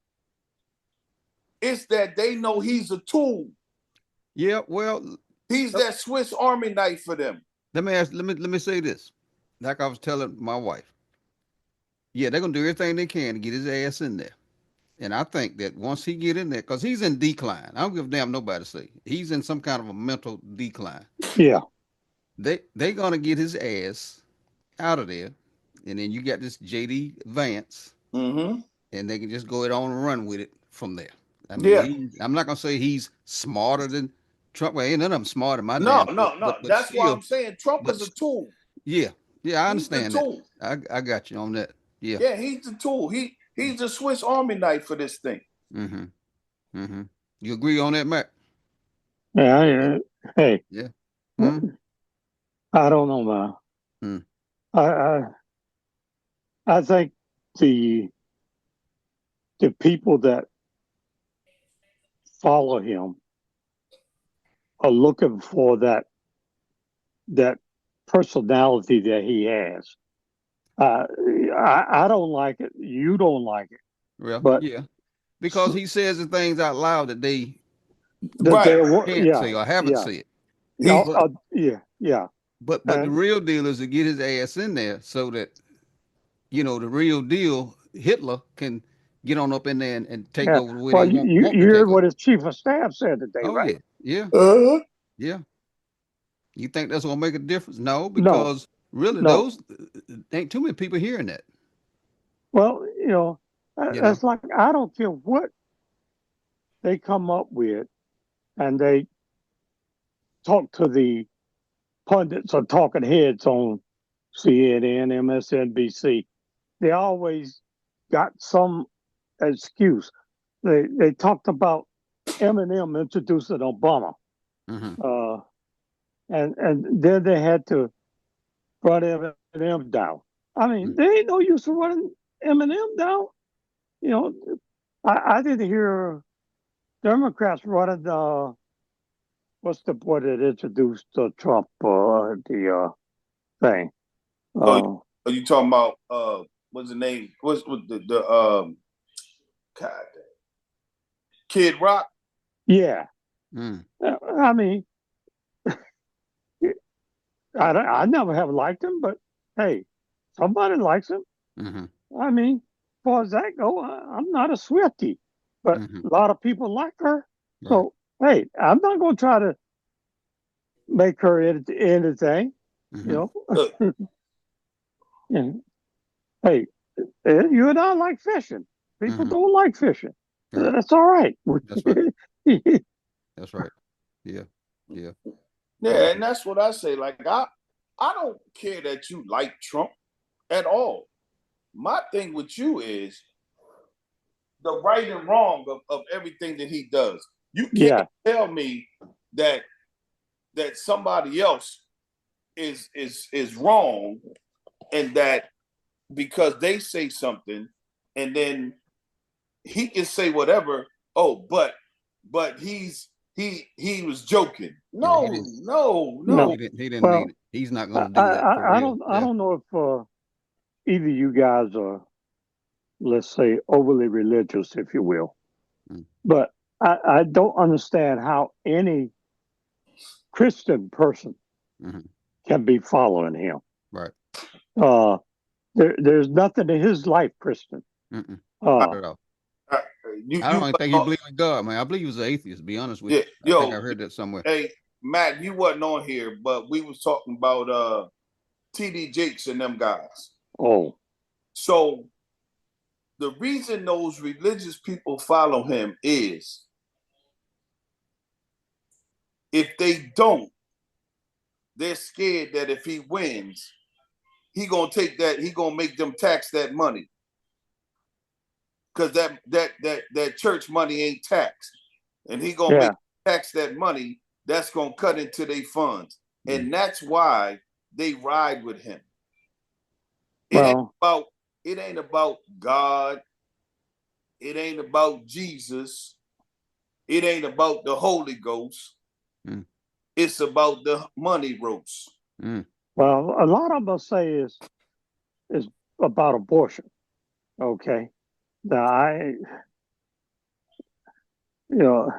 It's that they know he's a tool. yeah. Well, He's that Swiss Army knife for them. let me say this. Like I was telling my wife, yeah, they're gonna do everything they can to get his ass in there. And I think that once he get in there, because he's in decline. I don't give a damn nobody say. He's in some kind of a mental decline. yeah. They gonna get his ass out of there, and then you got this JD Vance, Mm-hmm. and they can just go it on and run with it from there. I Yeah. mean, I'm not gonna say he's smarter than Trump. Well, ain't none of them smarter than my No, damn. no, no. But That's why still, I'm saying Trump but is a tool. yeah, yeah, I He's the understand that. tool. I got you on that. Yeah. Yeah, he's the tool. He's the Swiss Army knife for this thing. Mm-hmm. Mm-hmm. You agree on that, Matt? Yeah. Hey, Yeah. I don't know, man. Mm. I think the people that follow him are looking for that personality that he has. I don't like it. You don't like it. Well, But yeah, because he says the things out loud that they Right. can't say or haven't said. Yeah. But the real deal is to get his ass in there so that the real deal Hitler can get on up in there and take Yeah. over the way Well, they want, you to heard take what over. his chief of staff said today, Oh right? yeah, Uh-huh. yeah. You think that's gonna make a difference? No, No, because really, no. those ain't too many people hearing that. Well, You know. that's like I don't care what they come up with, and they talk to the pundits or talking heads on CNN, MSNBC. They always got some excuse. They talked about Eminem introducing Obama, Hmm. uh, and then they had to run Eminem down. I mean, there ain't no use for running Eminem down. You know, I didn't hear Democrats running what's the boy that introduced Trump the thing. Oh, Uh, are you talking about what's the name? What's with the God, Kid Rock? yeah, Mm. I mean, I never have liked him, but hey, somebody likes him. Hmm. I mean, as far as that go, I'm not a Swiftie, but Hmm. a lot of people like her. Right. So hey, I'm not going to try to make her anything. Hmm. You Look, know, And, hey, you and I like fishing. People Hmm. don't like fishing. Right. That's all right. That's right. That's right. Yeah. Yeah. yeah, Hmm. and that's what I say. Like I don't care that you like Trump at all. My thing with you is the right and wrong of everything that he does. You can't Yeah, tell me that somebody else is wrong and that because they say something and then he can say whatever. Oh, but he was joking. Yeah. He No, didn't. no, no. no. He didn't mean Well, it. He's not gonna do that for real. I Yeah. don't know if either you guys are, let's say, overly religious, if you will, Mm. but I don't understand how any Christian person Hmm. can be following him. Right. Uh, there's nothing in his life, Christian. Mm-mm. Uh, Not at all. Uh, you I don't you even think he believed in God, man. I believe he was an atheist. To be honest with yeah, you, I think I yo, heard that somewhere. hey Matt, you wasn't on here, but we was talking about TD Jakes and them guys. oh, So the reason those religious people follow him is if they don't, they're scared that if he wins, he gonna take that, he gonna make them tax that money. Because that church money ain't taxed. And he gonna make yeah. tax that money that's gonna cut into their funds. Mm. And that's why they ride with him. It ain't Well, about it ain't about God. It ain't about Jesus. It ain't about the Holy Ghost. Mm. It's about the money roast. Mm. well, a lot of us say is about abortion. Okay. Now you know,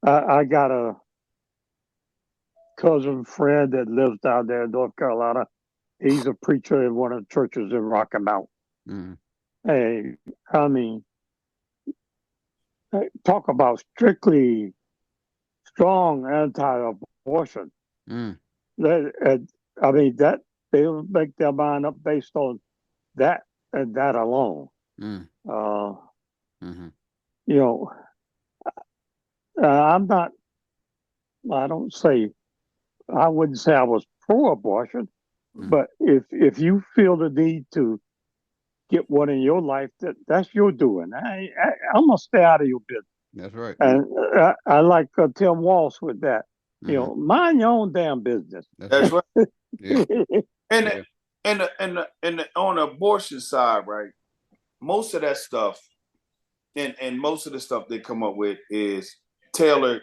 I got a cousin friend that lives down there in North Carolina. He's a preacher in one of the churches in Rocky Mount. Mm. Hey, I mean, talk about strictly strong anti-abortion. Mm. That I mean that they'll make their mind up based on that and that alone. Mm. Uh, Mm-hmm. you know, I'm not. I don't say. I wouldn't say I was pro-abortion, Mm. but if you feel the need to get one in your life, that's your doing. I'm gonna stay out of your business. That's right. And I like Tim Walsh with that. Mm-hmm. Mind your own damn business. That's That's right. right. Yeah. And Yeah. on the abortion side, right? Most of that stuff and most of the stuff they come up with is tailored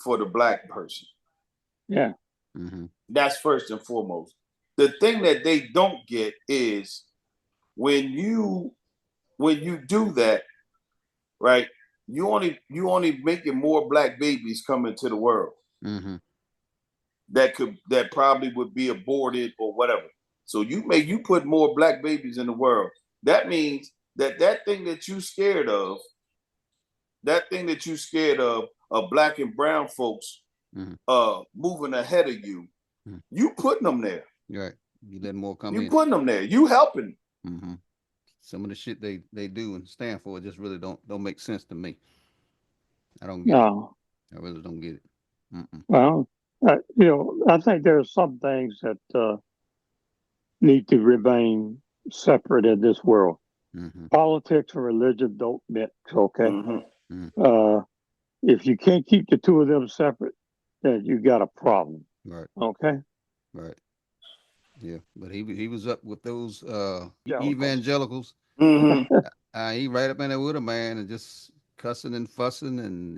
for the black person. Yeah. Mm-hmm. That's first and foremost. The thing that they don't get is when you do that, right? You only making more black babies come into the world Mm-hmm. that probably would be aborted or whatever. So you put more black babies in the world that means that thing that you scared of, of black and brown folks moving ahead of you, you putting them there. Right. You let more come you in. You putting them there. You helping. Some of the shit they do and stand for just really don't make sense to me. I don't get it. I really don't get it. Well, I think there are some things that need to remain separate in this world. Politics and religion don't mix, okay? If you can't keep the two of them separate, then you got a problem. Right. Okay? Right. Yeah. But he was up with those Evangelicals. He right up in there with him, man, and just cussing and fussing, and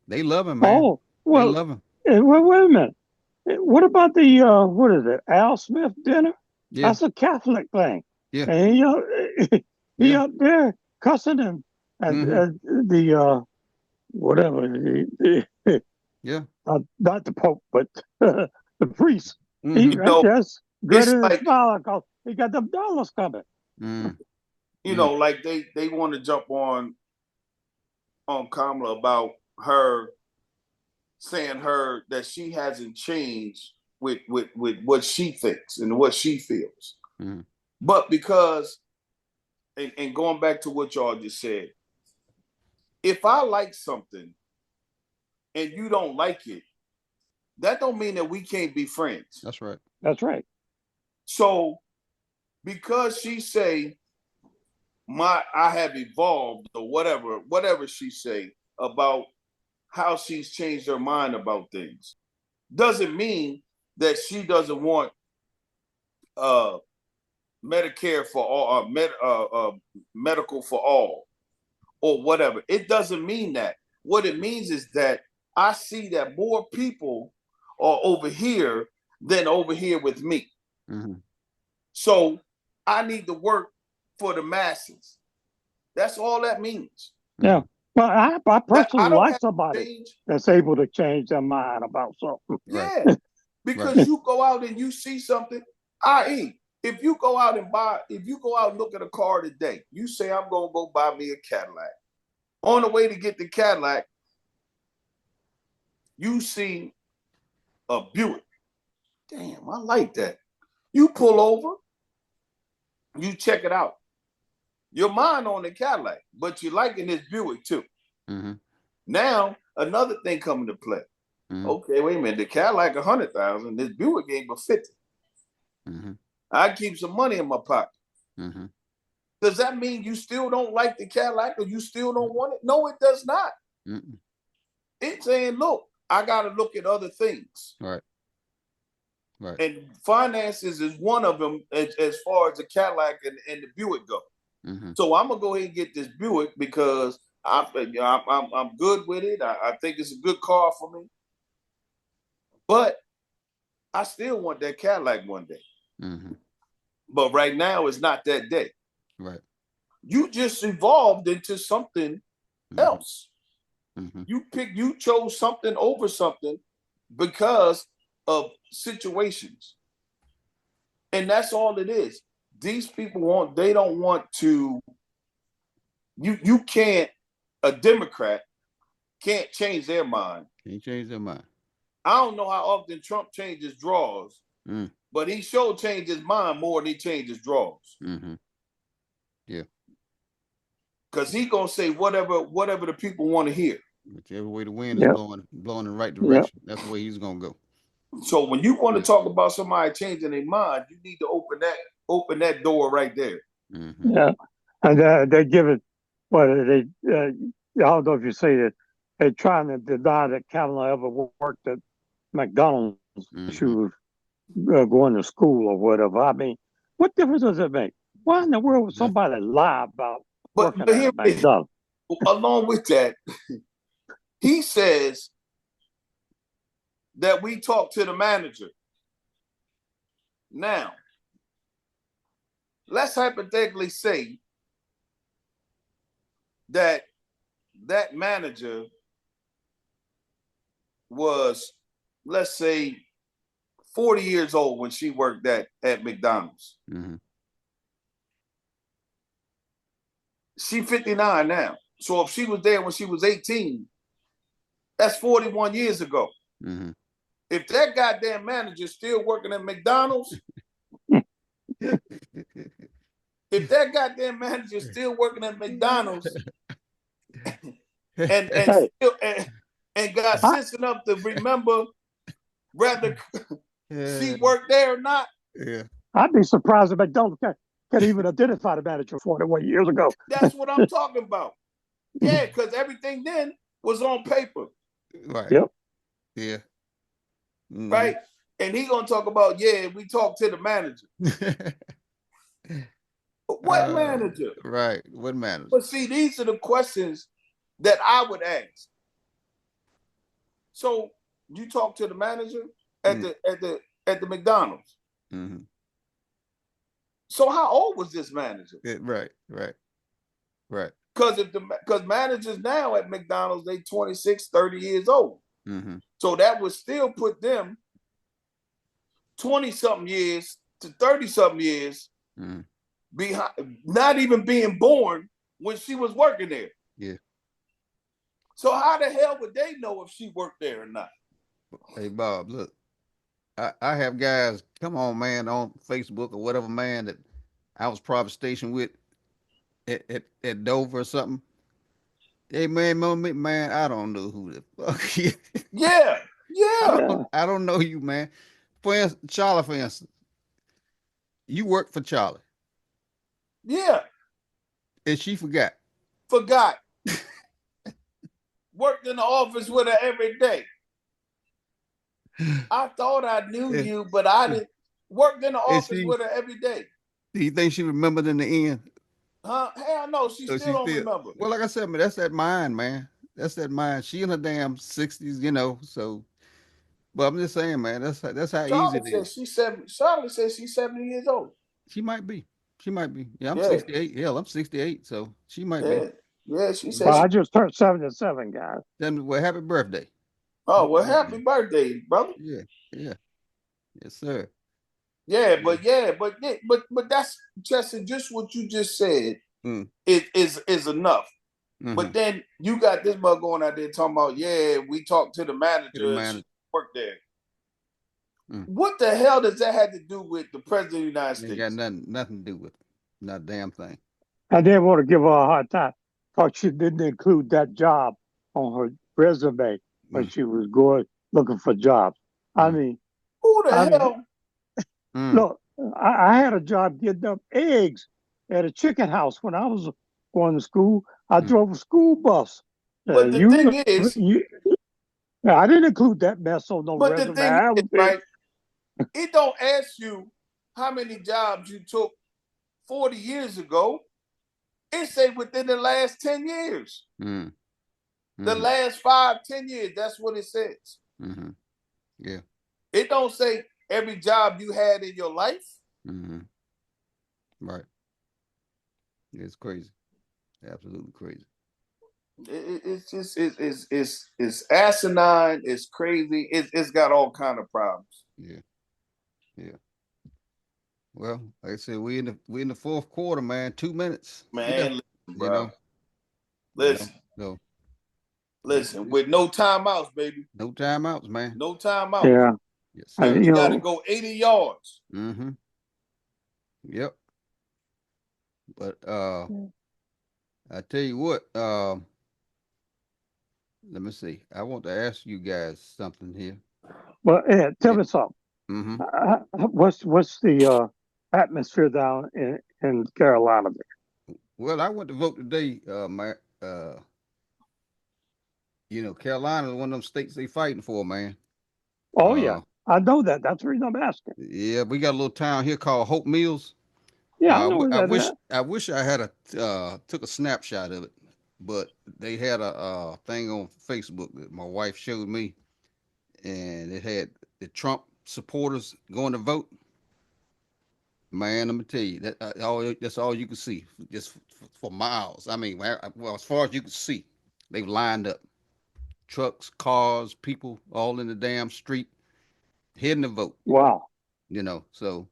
they love him, man. Oh, well, they love him. Wait a minute. What about the what is it, Al Smith dinner? Yeah. That's a Catholic thing. Yeah. And he up there cussing and the whatever. Yeah. Not the Pope, but the priest. You know, just grinning like, and smiling because he got them dollars coming. You know, like they want to jump on Kamala about her saying that she hasn't changed with what she thinks and what she feels. But because, and going back to what y'all just said, if I like something and you don't like it, that don't mean that we can't be friends. That's right. That's right. So because she say I have evolved or whatever she say about how she's changed her mind about things, doesn't mean that she doesn't want Medicare for all, medical for all, or whatever. It doesn't mean that. What it means is that I see that more people are over here than over here with me. So I need to work for the masses. That's all that means. Yeah. Well, I personally like somebody that's able to change their mind about something. Yeah. Because you go out and you see something, i.e., if you go out and look at a car today, you say, I'm going to go buy me a Cadillac. On the way to get the Cadillac, you see a Buick. Damn, I like that. You pull over, you check it out. Your mind on the Cadillac, but you're liking this Buick too. Now, another thing coming to play. Okay, wait a minute. The Cadillac $100,000. This Buick ain't but $50,000. I keep some money in my pocket. Does that mean you still don't like the Cadillac or you still don't want it? No, it does not. It's saying, look, I got to look at other things. Right. And finances is one of them as far as the Cadillac and the Buick go. So I'm gonna go ahead and get this Buick because I'm good with it. I think it's a good car for me. But I still want that Cadillac one day. But right now it's not that day. Right. You just evolved into something else. You chose something over something because of situations. And that's all it is. These people they don't want to, you can't, a Democrat can't change their mind. Can't change their mind. I don't know how often Trump changes draws, but he sure changed his mind more than he changed his draws. Yeah. Because he gonna say whatever the people want to hear. Whichever way the wind is blowing in the right direction, that's the way he's gonna go. So when you want to talk about somebody changing their mind, you need to open that door right there. Yeah, and they give it. What I don't know if you say that they're trying to deny that Kamala ever worked at McDonald's. She was going to school or whatever. I mean, what difference does it make? Why in the world would somebody lie about working at McDonald's? Along with that, he says that we talk to the manager. Now, let's hypothetically say that manager was, let's say, 40 years old when she worked at McDonald's. She 59 now. So if she was there when she was 18, that's 41 years ago. Mm-hmm. If that goddamn manager's still working at McDonald's, if that goddamn manager's still working at McDonald's and Hey, still and got sense enough to remember whether she worked there or not, Yeah. I'd be surprised if McDonald's can even identify the manager 41 years ago. that's what I'm talking about. Yeah, because everything then was on paper. Right. Yep. Yeah. Mm-hmm. Right? And he gonna talk about, yeah, we talked to the manager. What manager? Right. What manager? But see, these are the questions that I would ask. So you talk to the manager at the McDonald's. Mm-hmm. So how old was this manager? Right. Because managers now at McDonald's, they 26, 30 years old. Mm-hmm. So that would still put them 20-something years to 30-something years behind, not even being born when she was working there. Yeah. So how the hell would they know if she worked there or not? Hey, Bob, look, I have guys, come on, man, on Facebook or whatever, man, that I was probably stationed with at Dover or something. Hey, man, man, I don't know who the fuck you. Yeah. I don't know you, man. For instance, Charlie, for instance, you work for Charlie. Yeah. And she forgot. Worked in the office with her every day. I thought I knew you, but I didn't. Worked in the office with her every day. Do you think she remembered in the end? Huh? Hell no, she still don't remember. Well, like I said, man, that's that mind, man. That's that mind. She in her damn 60s, you know, so. But I'm just saying, man, that's how Charlie easy it is. Charlie says she's 70 years old. She might be. Yeah, I'm 68. Yeah, I'm 68, so she might be. Yeah, she said. Well, I just turned 77, guys. Then, well, happy birthday. Oh, well, happy birthday, brother. Yeah. Yes, sir. Yeah, but that's just what you just said is enough. Mm-hmm. But then you got this bug going out there talking about, yeah, we talked to the manager and she worked there. What the hell does that have to do with the president of the United States? It got nothing to do with it. Not a damn thing. I didn't want to give her a hard time because she didn't include that job on her resume when she was looking for jobs. I mean, who the hell? Look, I had a job getting up eggs at a chicken house when I was going to school. I drove a school bus. But the thing is, I didn't include that mess on no resume. The thing is, right? It don't ask you how many jobs you took 40 years ago. It say within the last 10 years. The last 5-10 years. That's what it says. Yeah. It don't say every job you had in your life. Right. It's crazy. Absolutely crazy. It's just it's asinine. It's crazy. It's got all kind of problems. Yeah. Well, like I said, we in the fourth quarter, man. 2 minutes, man. Listen, listen. With no timeouts, baby. No timeouts, man. No timeouts. Yeah. Yes, sir. You got to go 80 yards. Yep. But I tell you what. Let me see. I want to ask you guys something here. Well, Ed, tell me something. What's the atmosphere down in Carolina there? Well, I went to vote today, you know, Carolina is one of them states they fighting for, man. Oh, yeah. I know that. That's the reason I'm asking. Yeah, we got a little town here called Hope Mills. Yeah, I know I wish I had took a snapshot of it, but they had a thing on Facebook that my wife showed me, and it had the Trump supporters going to vote. Man, let me tell you, that's all you can see, just for miles. I mean, well, as far as you can see, they've lined up. Trucks, cars, people all in the damn street heading to vote. Wow. You know, so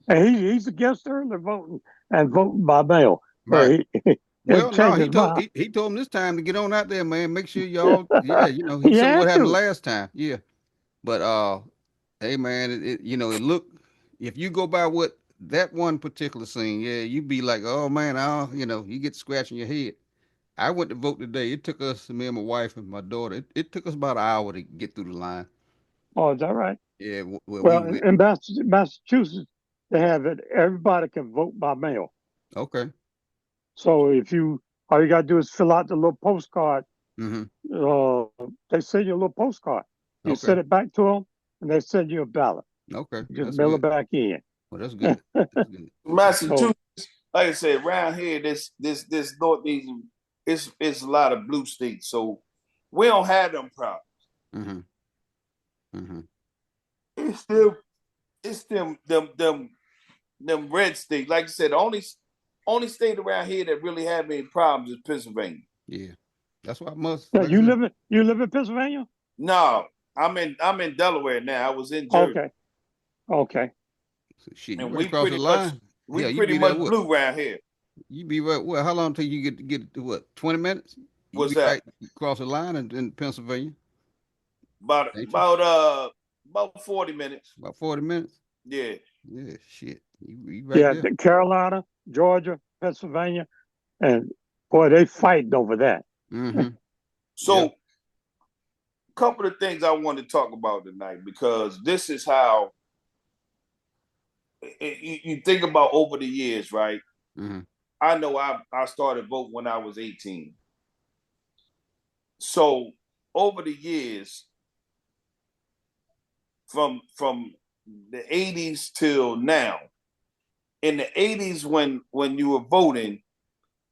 he's against early voting and voting by mail. But Right. he Well, no, changed his mind. he told him this time to get on out there, man. Make sure y'all, yeah, he He said what had happened to. last time. Yeah. But hey man, it look, if you go by what that one particular scene, yeah, you be like, oh man, you get scratching your head. I went to vote today. It took us, me and my wife and my daughter, it took us about an hour to get through the line. Oh, is that right? Yeah, where we Well, went. in Massachusetts, they have it. Everybody can vote by mail. Okay. So if you, all you gotta do is fill out the little postcard. Mm-hmm. They send you a little postcard. You Okay. send it back to them, and they send you a ballot. Okay. You just That's mail it good. back in. Well, that's good. That's good. So, Massachusetts, like I said, around here, this northeast, it's a lot of blue states, so we don't have them problems. Mm-hmm. Mm-hmm. It's them, them red states. Like I said, the only state around here that really have any problems is Pennsylvania. Yeah. That's why I must, yeah, like I said, you live in Pennsylvania? No, I'm in Delaware now. I was in Jersey, Okay, okay. shit, you and right across the line. we Yeah, you pretty be there much what? blue around here. You be right. Well, how long till you get to what? 20 minutes? You What's be that? right across the line in Pennsylvania, About ain't you? about about 40 minutes. About 40 minutes. Yeah. Yeah, shit. You right Yeah, there. Carolina, Georgia, Pennsylvania, and boy, they fighting over that. Mm-hmm. So, Yep. a couple of things I want to talk about tonight because this is how you think about over the years, right? Mm-hmm. I know I started voting when I was 18. So over the years, from the 80s till now, in the 80s when you were voting,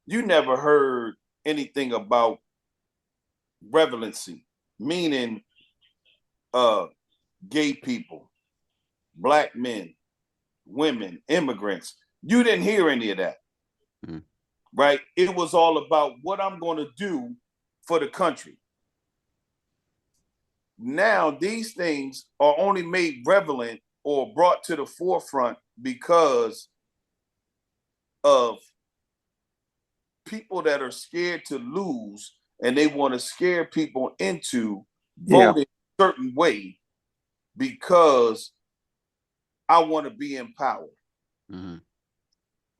you never heard anything about relevancy, meaning gay people, black men, women, immigrants. You didn't hear any of that. Mm-hmm. Right? It was all about what I'm going to do for the country. Now, these things are only made relevant or brought to the forefront because of people that are scared to lose and they want to scare people into voting a certain way because I want to be in power. Mm-hmm.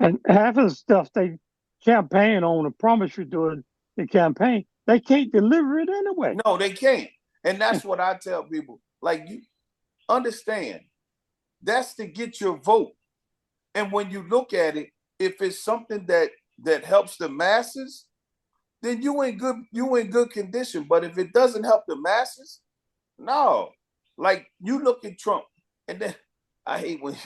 And half of the stuff they campaign on and promise you during the campaign, they can't deliver it anyway. No, they can't. And that's what I tell people. Like, you understand, that's to get your vote. And when you look at it, if it's something that helps the masses, then you in good condition. But if it doesn't help the masses, no. Like, you look at Trump, and then I hate when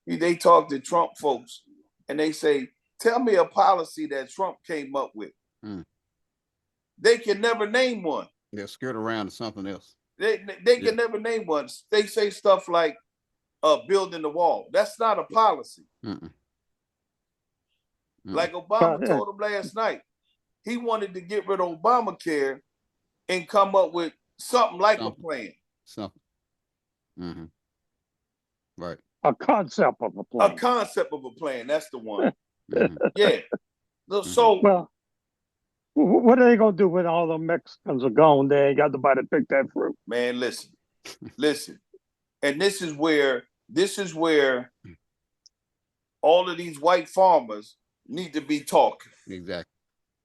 they talk to Trump folks and they say, tell me a policy that Trump came up with. Mm. They can never name one. They're scared around to something else. They can never name one. They say stuff like building the wall. That's not a policy. Mm-mm. Like Obama told him last night, he wanted to get rid of Obamacare and come up with something like a plan. Something. Mm-hmm. Right. A concept of a plan. A concept of a plan. That's the one. Mm-hmm. Yeah. So, well, what are they gonna do when all the Mexicans are gone? They ain't got nobody to pick that fruit. Man, listen. And this is where all of these white farmers need to be talking. Exactly.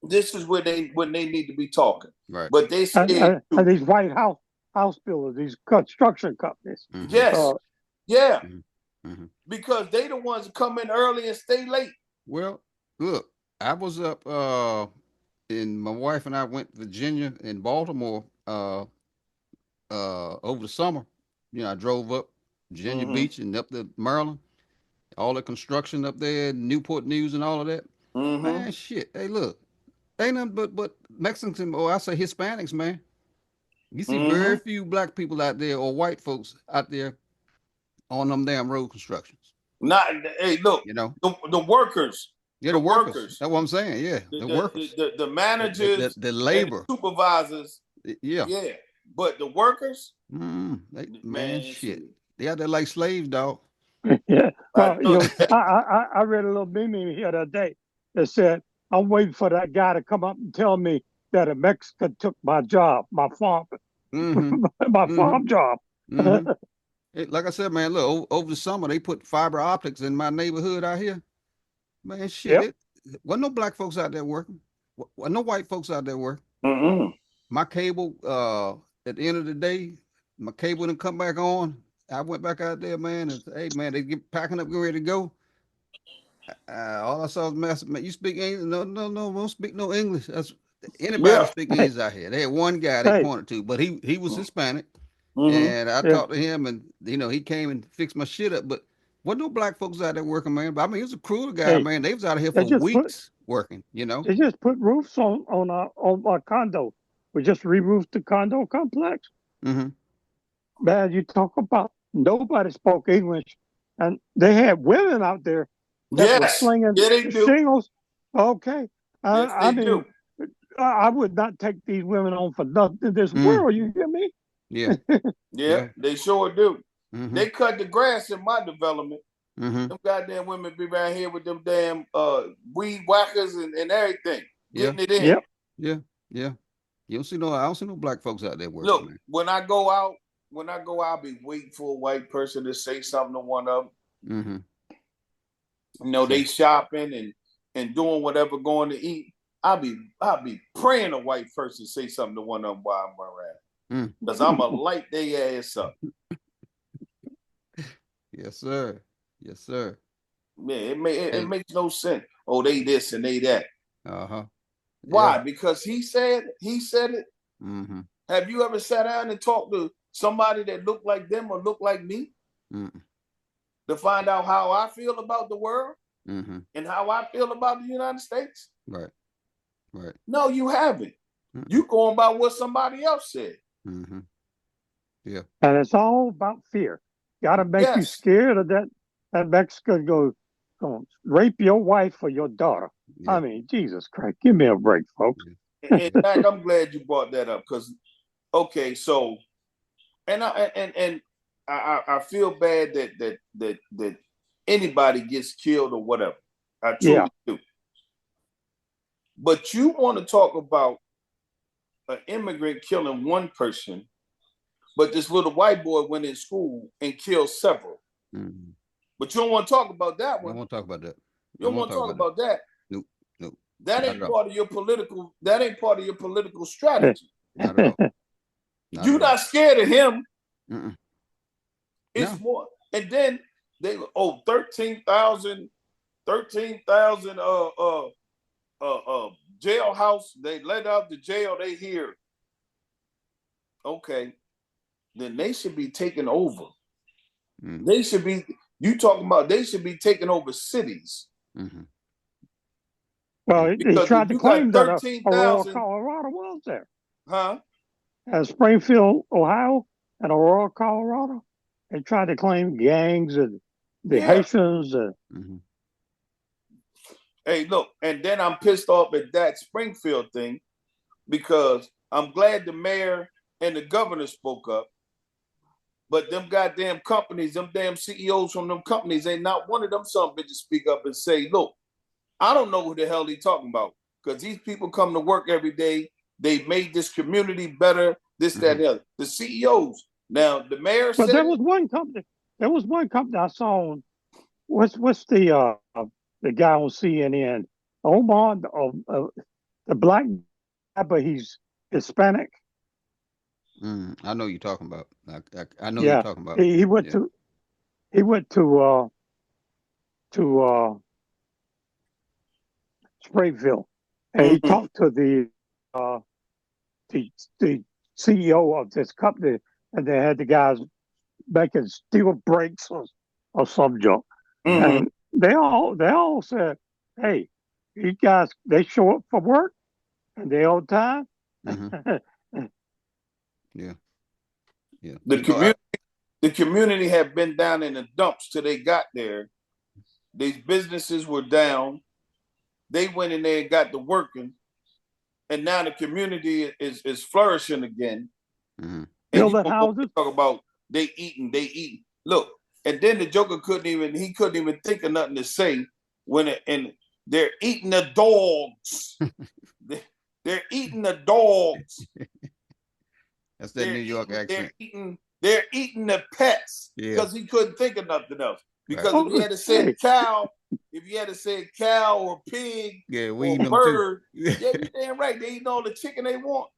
This is when they need to be talking. Right. But they and these white house builders, these construction companies. Mm-hmm. Yes. Yeah. Mm-hmm. Because they the ones that come in early and stay late. Well, look, I was up and my wife and I went to Virginia and Baltimore over the summer. I drove up Virginia Beach and up to Maryland. All the construction up there, Newport News and all of that. Mm-hmm. Man, shit. Hey, look, ain't nothing but Mexicans or I say Hispanics, man. You see very few black people out there or white folks out there on them damn road constructions. Hey, look, the workers. Yeah, the workers. That's what I'm saying. Yeah, the workers. The managers, the labor, the supervisors. Yeah. But the workers, man, shit. They out there like slaves, dog. Yeah. Well, I read a little meme here the other day that said I'm waiting for that guy to come up and tell me that a Mexican took my job, my farm, Mm-hmm. my Mm-hmm. farm job. Mm-hmm. Like I said, man, look, over the summer they put fiber optics in my neighborhood out here. Man, shit, Yep. it wasn't no black folks out there working. Wasn't no white folks out there working. Mm-hmm. My cable, at the end of the day, my cable didn't come back on. I went back out there, man, and said, hey, man, they get packing up, get ready to go. All I saw was master, man, you speak English? No, no, no, don't speak no English. That's anybody Yeah. speak English out here. They had one guy they Hey, pointed to, but he was Hispanic. Mm-hmm. And I yeah, talked to him, and he came and fixed my shit up. But wasn't no black folks out there working, man. But I mean, he was a cruel guy, hey, man. They was out here they for just put weeks working. they just put roofs on our condo. We just re-roofed the condo complex. Mm-hmm. Man, you talk about nobody spoke English, and they had women out there that were Yes. slinging Yeah, they do. shingles. Okay, Yes, I they mean, do. I would not take these women on for nothing in this Mm. world. You hear me? Yeah. Yeah, Yeah. they sure do. Mm-hmm. They cut the grass in my development. Mm-hmm. Them goddamn women be around here with them damn weed whackers and everything, Yeah. getting it in. Yep. Yeah. Yeah. I don't see no black folks out there working, Look, man. when I go out, I'll be waiting for a white person to say something to one of them. Mm-hmm. You know, they shopping and doing whatever, going to eat. I'll be praying a white person say something to one of them while I'm around. Because I'm going to light their ass up. Yes, sir. Yes, sir. Yeah, it makes no sense. Oh, they this and they that. Uh-huh. Why? Yeah. Because he said it. Mm-hmm. Have you ever sat down and talked to somebody that looked like them or looked like me Mm-hmm. to find out how I feel about the world Mm-hmm. and how I feel about the United States? Right. Right. No, you haven't. Mm-mm. You going by what somebody else said. Mm-hmm. Yeah. And it's all about fear. Got to make you Yes. scared of that Mexican go rape your wife or your daughter. Yeah. I mean, Jesus Christ, give me a break, folks. In fact, I'm glad you brought that up because, okay, so, and I feel bad that anybody gets killed or whatever. I truly do. But you want to talk about an immigrant killing one person, but this little white boy went in school and killed several. Mm-hmm. But you don't want to talk about that one. I won't talk about that. You don't want to talk about that. Nope. Nope. That ain't part of your political. That ain't part of your political strategy. Not at all. You're not scared of him. Mm-mm. It's more. And then they 13,000 jailhouse. They let out the jail. They hear. Okay, then they should be taken over. Mm-hmm. They should be. You talking about? They should be taking over cities. Mm-hmm. Well, he Because tried to you got claim that 13,000 Aurora, Colorado was there. Huh? At Springfield, Ohio, and Aurora, Colorado. They tried to claim gangs and the Haitians. Mm-hmm. Hey, look, and then I'm pissed off at that Springfield thing because I'm glad the mayor and the governor spoke up, but them goddamn companies, them damn CEOs from them companies, ain't not one of them some bitches speak up and say, look, I don't know who the hell they talking about because these people come to work every day. They made this community better, this, that, and the other. The CEOs. Now, the mayor said... But there was one company. There was one company I saw on... What's the guy on CNN? Omar, the black guy, but he's Hispanic. I know you're talking about. I know you're talking about. He went to Springfield, and he talked to the CEO of this company, and they had the guys making steel brakes or some junk, and they all said, "Hey, these guys, they show up for work and they on time." Yeah. The community had been down in the dumps till they got there. These businesses were down. They went in there and got to working, and now the community is flourishing again. Mm-hmm. Building houses. Talk about they eating. Look, and then the Joker couldn't even think of nothing to say when They're eating the dogs. They're eating the dogs. That's that New York accent. They're eating the pets because he couldn't think of nothing else. Because if you had to say cow, or pig, or bird, you're damn right. They eating all the chicken they want.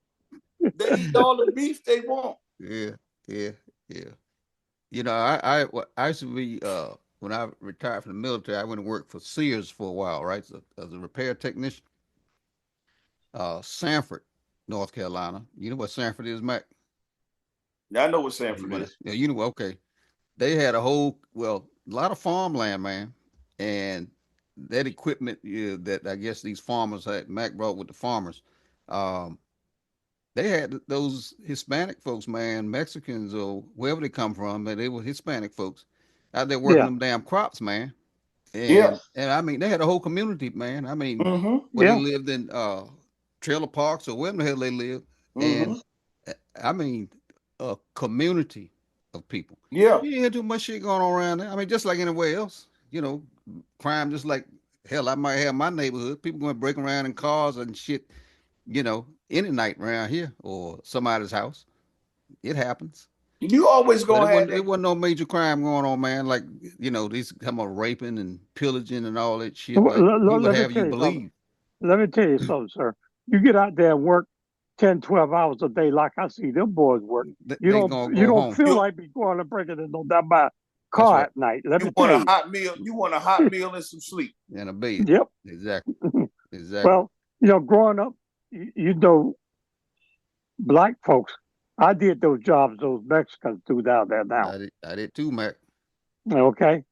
They eat all the beef they want. Yeah. You know, I used to be when I retired from the military, I went and worked for Sears for a while, right? So, as a repair technician. Sanford, North Carolina. You know what Sanford is, Mac? Yeah, I know what Sanford is. Yeah, you know, okay. They had a lot of farmland, man, and that equipment that I guess these farmers had, Mac brought with the farmers. Um, they had those Hispanic folks, man, Mexicans or wherever they come from, but they were Hispanic folks out there working them damn crops, man. And I mean, they had a whole community, man. I mean, where they lived in trailer parks or wherever the hell they lived, and I mean, a community of people. Yeah, You had too much shit going on around there. I mean, just like anywhere else, you know, crime. Just like hell, I might have my neighborhood. People going breaking around in cars and shit. You know, any night around here or somebody's house, it happens. You always gonna have it wasn't no major crime going on, man. Like, you know, these come about raping and pillaging and all that shit. Like you would have you believe. Let me tell you something, sir. You get out there and work 10, 12 hours a day, like I see them boys work. You don't feel like be going and breaking into that car at night. You want a hot meal. You want a hot meal and some sleep and a bed. Yep, exactly. Well, you know, growing up, you know, black folks. I did those jobs those Mexicans do down there now. I did too, Mac. Okay.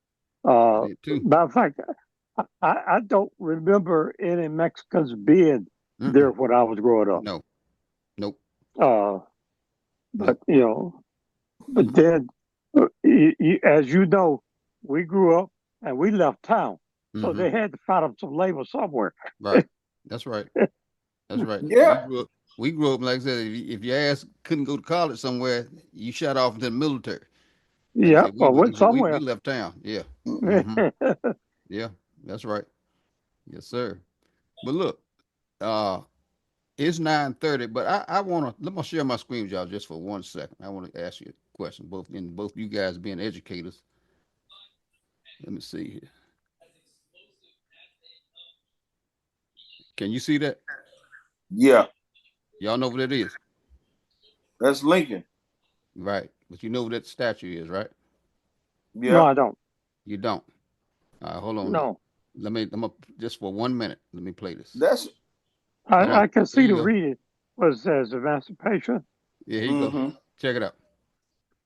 I did too. Matter of fact, I don't remember any Mexicans being there when I was growing up. No. Nope. But you know, but then, as you know, we grew up and we left town, so they had to find them some labor somewhere. Right. That's right. That's right. Yeah. We grew up, like I said, if your ass couldn't go to college somewhere, you shot off into the military. Like yeah, went somewhere. We left town. Yeah. Yeah, that's right. Yes, sir. But look, it's 9:30, but let me share my screen with y'all just for 1 second. I want to ask you a question, both you guys being educators. Let me see here. Can you see that? Yeah. Y'all know what that is? That's Lincoln. Right. But you know what that statue is, right? Yeah. No, I don't. You don't. Hold on. No. Just for 1 minute. Let me play this. I can see the reading. What it says, emancipation. Yeah, here you go. Check it out.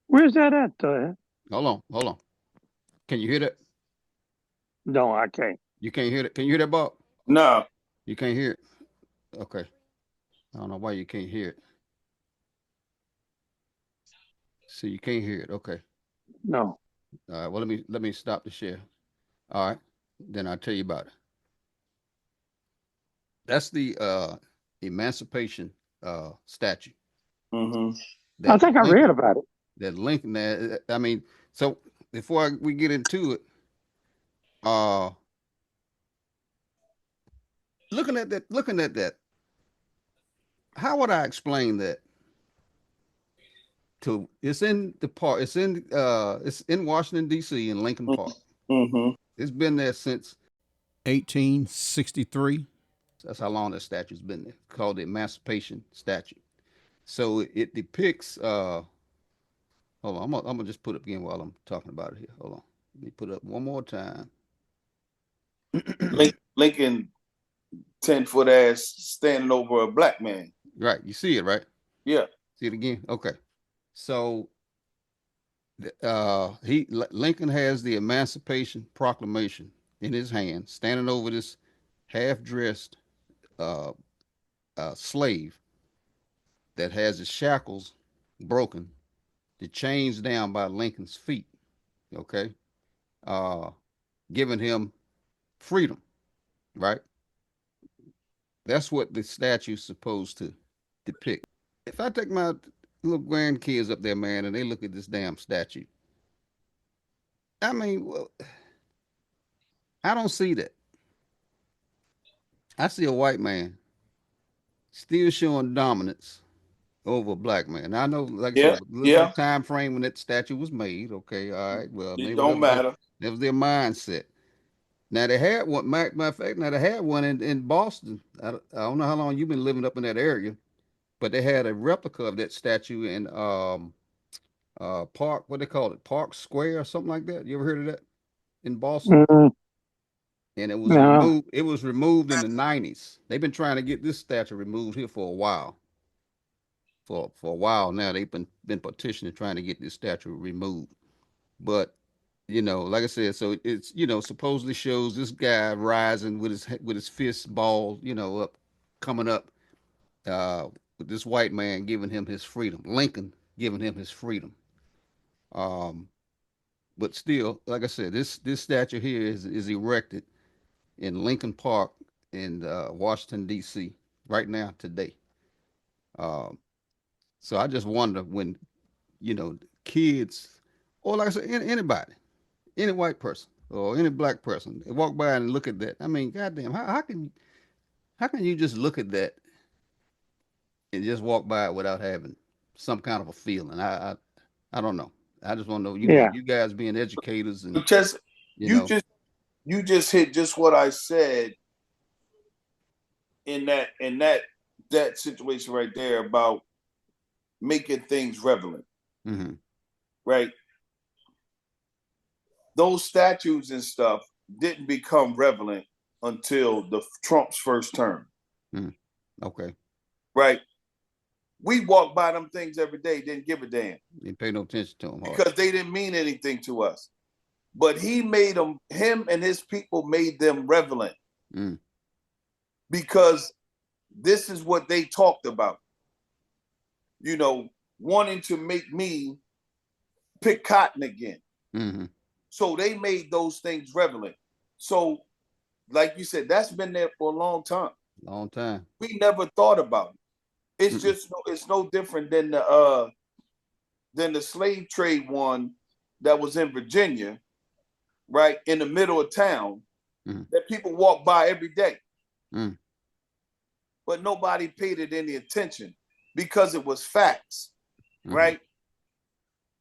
Where's that at? Hold on. Can you hear that? No, I can't. You can't hear it? Can you hear that, Bob? No. You can't hear it? Okay. I don't know why you can't hear it. See, you can't hear it. Okay. No. All right. Well, let me stop the share. All right. Then I'll tell you about it. That's the emancipation statue. I think I read about it. That Lincoln. I mean, so before we get into it, looking at that, how would I explain that? It's in the park. It's in Washington D.C. in Lincoln Park. It's been there since 1863. That's how long that statue's been there. It's called the Emancipation Statue. So it depicts. Hold on, I'm gonna just put it up again while I'm talking about it here. Hold on, let me put it up one more time. Lincoln, 10-foot ass standing over a black man. Right, you see it, right? Yeah. See it again? Okay. So Lincoln has the Emancipation Proclamation in his hand, standing over this half-dressed slave that has his shackles broken, the chains down by Lincoln's feet. Okay, giving him freedom, right? That's what the statue's supposed to depict. If I take my little grandkids up there, man, and they look at this damn statue, I mean, well, I don't see that. I see a white man still showing dominance over a black man. Now, I know, like I Yeah, said, look at yeah. the time frame when that statue was made. Okay, all right. Well, It maybe don't matter. that was their mindset. Now they had one. Matter of fact, now they had one in Boston. I don't know how long you've been living up in that area, but they had a replica of that statue in Park. What they call it, Park Square or something like that. You ever heard of that in Boston? Mm, And it was no. removed. It was removed in the '90s. They've been trying to get this statue removed here for a while. For a while now, they've been petitioning trying to get this statue removed. But like I said, so it's supposedly shows this guy rising with his fist ball, up, coming up, with this white man giving him his freedom, Lincoln giving him his freedom. Um, but still, like I said, this statue here is erected in Lincoln Park in Washington D.C. right now today. Um, so I just wonder when kids, or like I said, anybody, any white person or any black person, they walk by and look at that. I mean, goddamn, how can you just look at that and just walk by it without having some kind of a feeling? I don't know. I just want to know, Yeah. you guys being educators and Just you you know, just you just hit just what I said in that situation right there about making things relevant, hmm right? Those statues and stuff didn't become relevant until the Trump's first term, okay, right? We walk by them things every day, didn't give a damn you pay no attention to them hardly. because they didn't mean anything to us. But he made them, him and his people made them relevant Mm, because this is what they talked about. Wanting to make me pick cotton again. hmm So they made those things relevant. So, like you said, that's been there for a long time. Long time. We never thought about it. It's Mm-mm. just it's no different than the slave trade one that was in Virginia, right in the middle of town, Mhm. that people walk by every day, Mm. but nobody paid it any attention because it was facts, Mhm. right?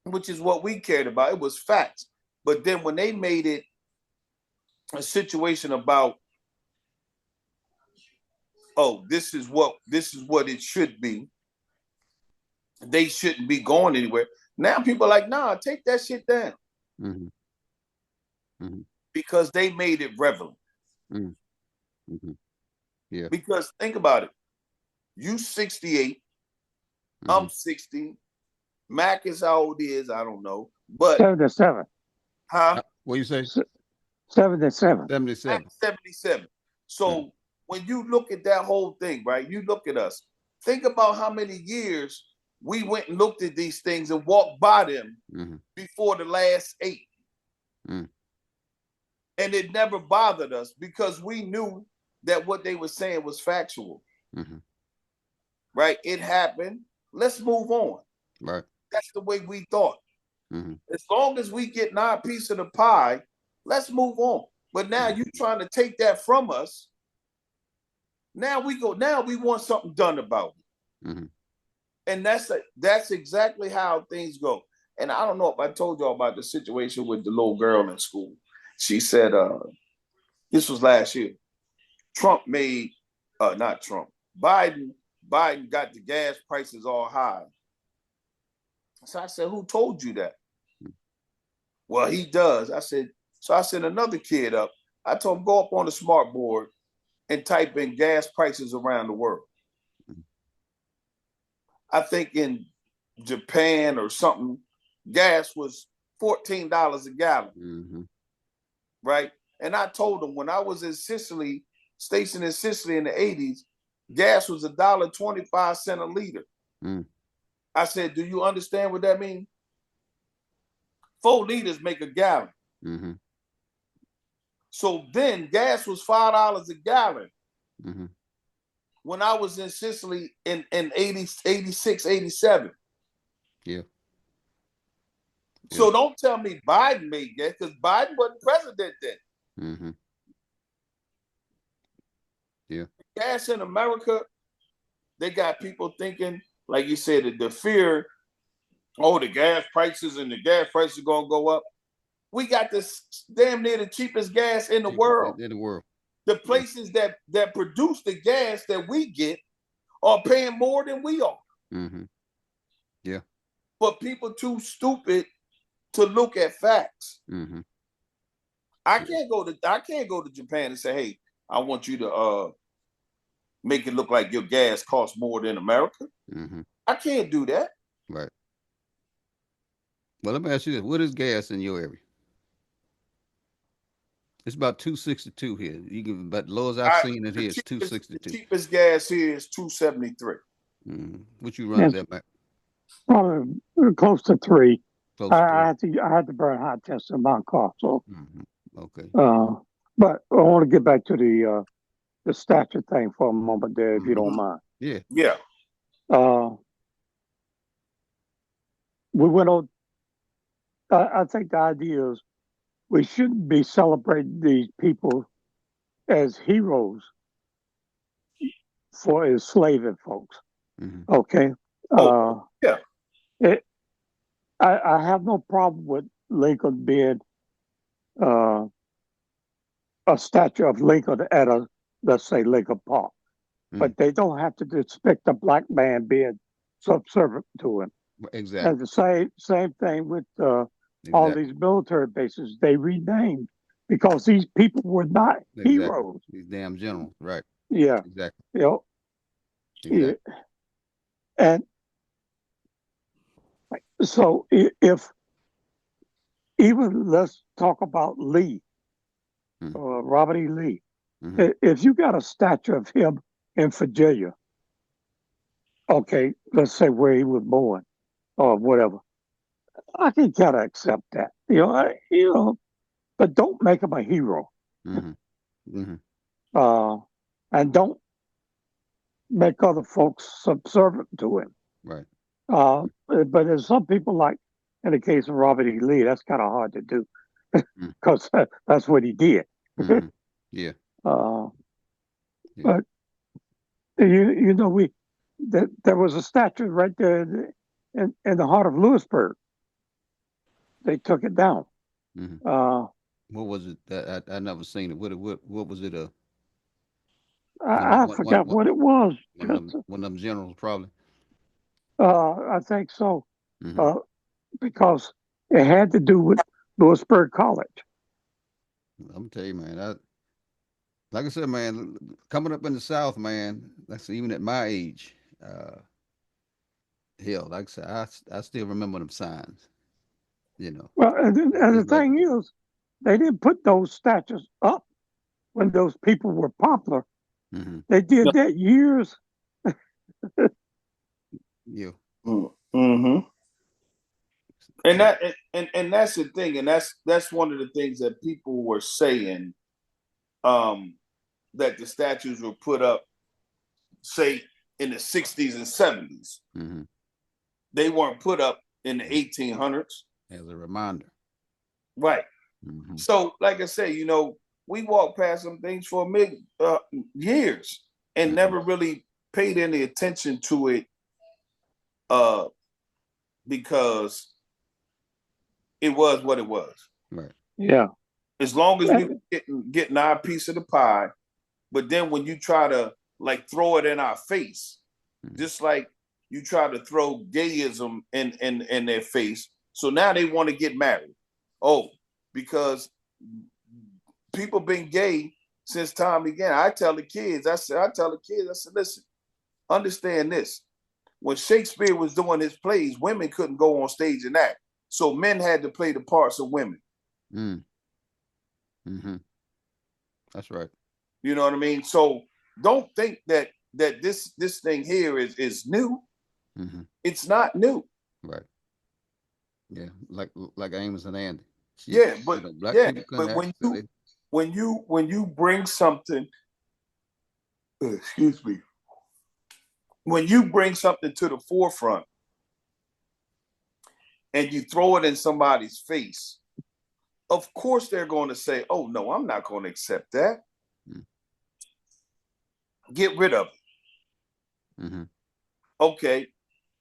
Which is what we cared about. It was facts. But then when they made it a situation about, oh, this is what it should be. They shouldn't be going anywhere. Now people are like, nah, take that shit down. Mhm. Mhm. Because they made it relevant. Mm. Mhm. Yeah. Because think about it. You 68, I'm Mhm. 60. Mac is how old he is, I don't know. But 77. huh? What you say? 77. 77. Mac's 77. So when you look at that whole thing, right? You look at us. Think about how many years we went and looked at these things and walked by them Mm-hmm. before the last 8. Mm. And it never bothered us because we knew that what they were saying was factual. Mm-hmm. Right? It happened. Let's move on. Right. That's the way we thought. Mm-hmm. As long as we get our piece of the pie, let's move on. But now you trying to take that from us. Now we want something done about it. Mm-hmm. And that's exactly how things go. And I don't know if I told y'all about the situation with the little girl in school. She said, this was last year. Trump made, not Trump, Biden got the gas prices all high. So I said, who told you that? Well, he does. I said, so I sent another kid up. I told him, go up on the smart board and type in gas prices around the world. I think in Japan or something, gas was $14 a gallon. Mm-hmm. Right? And I told him when I was in Sicily, stationed in Sicily in the 80s, gas was $1.25 a liter. Mm. I said, do you understand what that means? 4 liters make a gallon. Mm-hmm. So then gas was $5 a gallon. Mm-hmm. When I was in Sicily in 86, 87. Yeah. So don't tell me Biden made gas because Biden wasn't president then. Mm-hmm. Yeah. Gas in America, they got people thinking, like you said, the fear, oh, the gas prices are going to go up. We got this damn near the cheapest gas in the world. In the world. The places that produce the gas that we get are paying more than we are. Mm-hmm. Yeah. But people too stupid to look at facts. Mm-hmm. I can't go to Japan and say, hey, I want you to make it look like your gas costs more than America. Mm-hmm. I can't do that. Right. Well, let me ask you this: what is gas in your area? It's about 262 here. You can, but the lowest I've seen it here is 262. The cheapest gas here is 273. Mm-hmm. What you run at that, Mac? Probably close to 3. Close to I had to burn hot test in my car. So, okay. But I want to get back to the stature thing for a moment there, if you don't mind. Yeah. Yeah. We went on. I think the idea is we shouldn't be celebrating these people as heroes for enslaving folks. Mm-hmm. Okay. Yeah. I have no problem with Lincoln being a statue of Lincoln at let's say Lincoln Park, but they don't have to respect a black man being subservient to him. Exactly. And the same thing with all these military bases. They renamed because these people were not heroes. These damn generals, right? Yeah. Exactly. You know, exactly. And so if even let's talk about Lee, Robert E. Lee. Mm-hmm. If you got a statue of him in Virginia, okay, let's say where he was born or whatever, I can kind of accept that, but don't make him a hero. Mm-hmm. Mm-hmm. And don't make other folks subservient to him. Right. But there's some people, like in the case of Robert E. Lee, that's kind of hard to do because that's what he did. Mm-hmm. Yeah. But there was a statue right there in the heart of Lewisburg. They took it down. Mm-hmm. What was it? That I never seen it. What was it? I forgot what it was. One of them generals, probably. I think so. Mm-hmm. Because it had to do with Lewisburg College. I'm gonna tell you, man. Like I said, man, coming up in the South, man. That's even at my age. Hell, like I said, I still remember them signs. Well, and the thing is, they didn't put those statues up when those people were popular. Mm-hmm. They did that years. Yeah. Mm-hmm. And that's the thing, and that's one of the things that people were saying, that the statues were put up, say in the 60s and 70s. Mm-hmm. They weren't put up in the 1800s. As a reminder. Right. Mm-hmm. So, like I say, we walked past some things for years and never really paid any attention to it, because it was what it was. Right. Yeah. As long as we were getting our piece of the pie, but then when you try to throw it in our face, just like you try to throw gayism in their face. So now they want to get married. Oh, because people been gay since time began. I tell the kids, listen, understand this. When Shakespeare was doing his plays, women couldn't go on stage and act. So men had to play the parts of women. Mm-hmm. That's right. You know what I mean? So don't think that this thing here is new. Mm-hmm. It's not new. Right. Yeah, like Amos and Andy. But when you bring something, excuse me, when you bring something to the forefront and you throw it in somebody's face, of course they're going to say, "Oh no, I'm not going to accept that." get rid of it. Mm-hmm. Okay,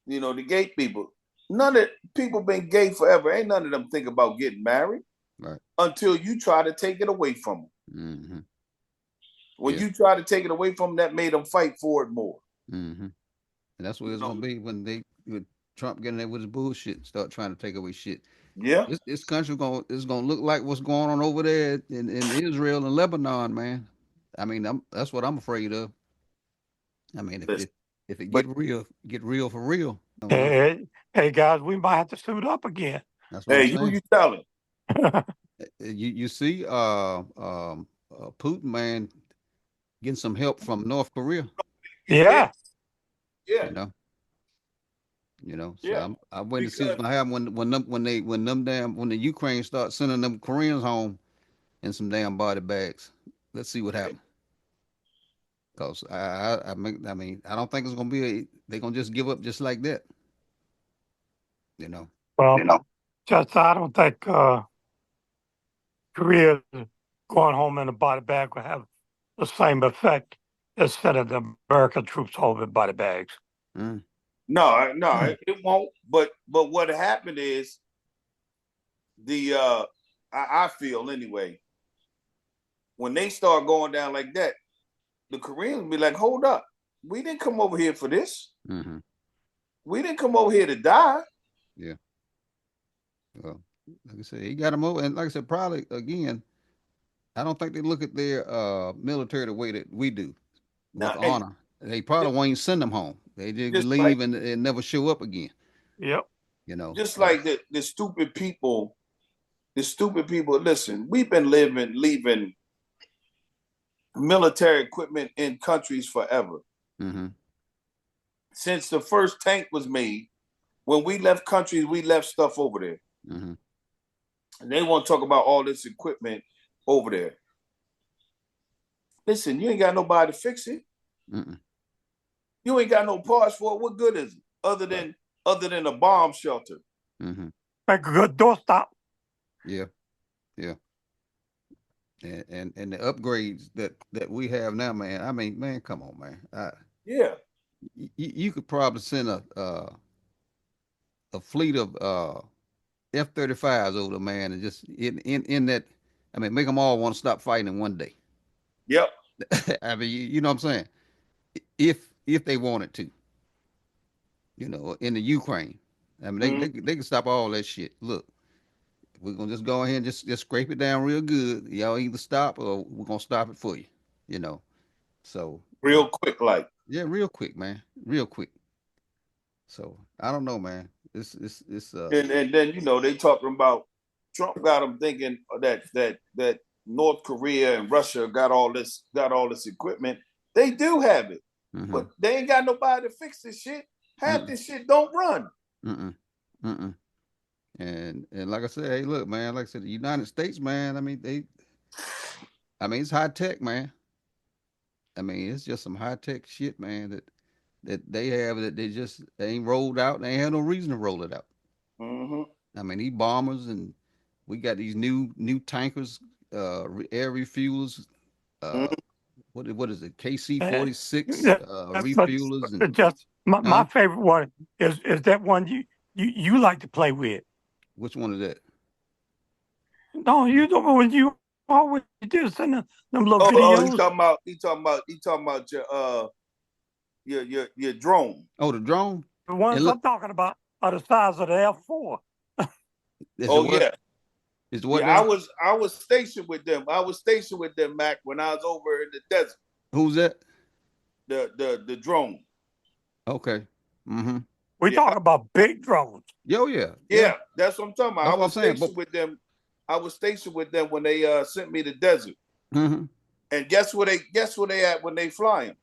you know, the gay people. None of people been gay forever. Ain't none of them think about getting married Right. until you try to take it away from them. Mm-hmm. When Yeah. you try to take it away from them, that made them fight for it more. Mm-hmm. And that's what You it's know? gonna be when they with Trump getting there with his bullshit, start trying to take away shit. Yeah. This country is gonna look like what's going on over there in Israel and Lebanon, man. I mean, that's what I'm afraid of. I mean, Listen, if it but get real for real. Oh, no. Hey, guys, we might have to suit up again. That's what I'm hey, who saying. you telling? You see, Putin, man, getting some help from North Korea. Yeah, Yeah. yeah, You know, So yeah. I'm waiting to see what's Because gonna happen when the Ukraine start sending them Koreans home in some damn body bags. Let's see what happens. Cause I mean I don't think it's gonna be they're gonna just give up just like that. You know. Well, just I don't think Korea going home in a body bag will have the same effect as sending the American troops home in body bags. Mm, no, it won't. But what happened is the I feel anyway, when they start going down like that, the Koreans will be like, hold up. We didn't come over here for this. mm-hmm. We didn't come over here to die. Yeah. Well, like I said, he got them over, and like I said, probably again, I don't think they look at their military the way that we do with Now, hey, honor. They probably won't even send them home. They just just like leave and never show up again. Yep. You know. just like the stupid people, listen, we've been leaving military equipment in countries forever. Mm-hmm. Since the first tank was made, when we left countries, we left stuff over there. Mm-hmm. And they want to talk about all this equipment over there. Listen, you ain't got nobody to fix it. Mm-mm. You ain't got no parts for it. What good is it? Other than a bomb shelter. Mm-hmm. Make a good doorstop. Yeah. Yeah. And the upgrades that we have now, man. I mean, man, come on, man. Yeah. You could probably send a fleet of F-35s over there, man, and just in that. I mean, make them all want to stop fighting in one day. Yep. I mean, you know what I'm saying? If they wanted to, in the Ukraine, I mean, they can stop all that shit. Look, we're gonna just go ahead and just scrape it down real good. Y'all either stop or we're gonna stop it for you. You know. So Real quick, like. yeah, real quick, man, real quick. So I don't know, man. It's And then they talking about Trump got them thinking that North Korea and Russia got all this equipment. They do have it, mm-hmm. but they ain't got nobody to fix this shit. Half this shit don't run. Mm-mm. Mm-mm. And like I said, hey, look, man, like I said, the United States, man, I mean, it's high tech, man. I mean, it's just some high tech shit, man, that they have that they ain't rolled out. They ain't had no reason to roll it out. Mm-hmm. I mean, these bombers and we got these new tankers, air refuelers, uh, Mm-hmm. what is it, KC-46 But refuelers and just my huh? favorite one is that one you like to play with. Which one is that? No, you don't. When you always do send them little Oh, videos. he talking about your drone. Oh, the drone. The ones Look, I'm talking about are the size of the F4. is it Oh what? yeah. Is it what Yeah, now? I was stationed with them. I was stationed with them, Mac, when I was over in the desert. Who's that? The drone. Okay. Mm-hmm. We Yeah, talk about big drones. Yo, yeah. yeah, that's what I'm talking about. That's I what I'm was saying. stationed with them. I was stationed with them when they sent me to the desert. Mm-hmm. And guess where they at when they flying?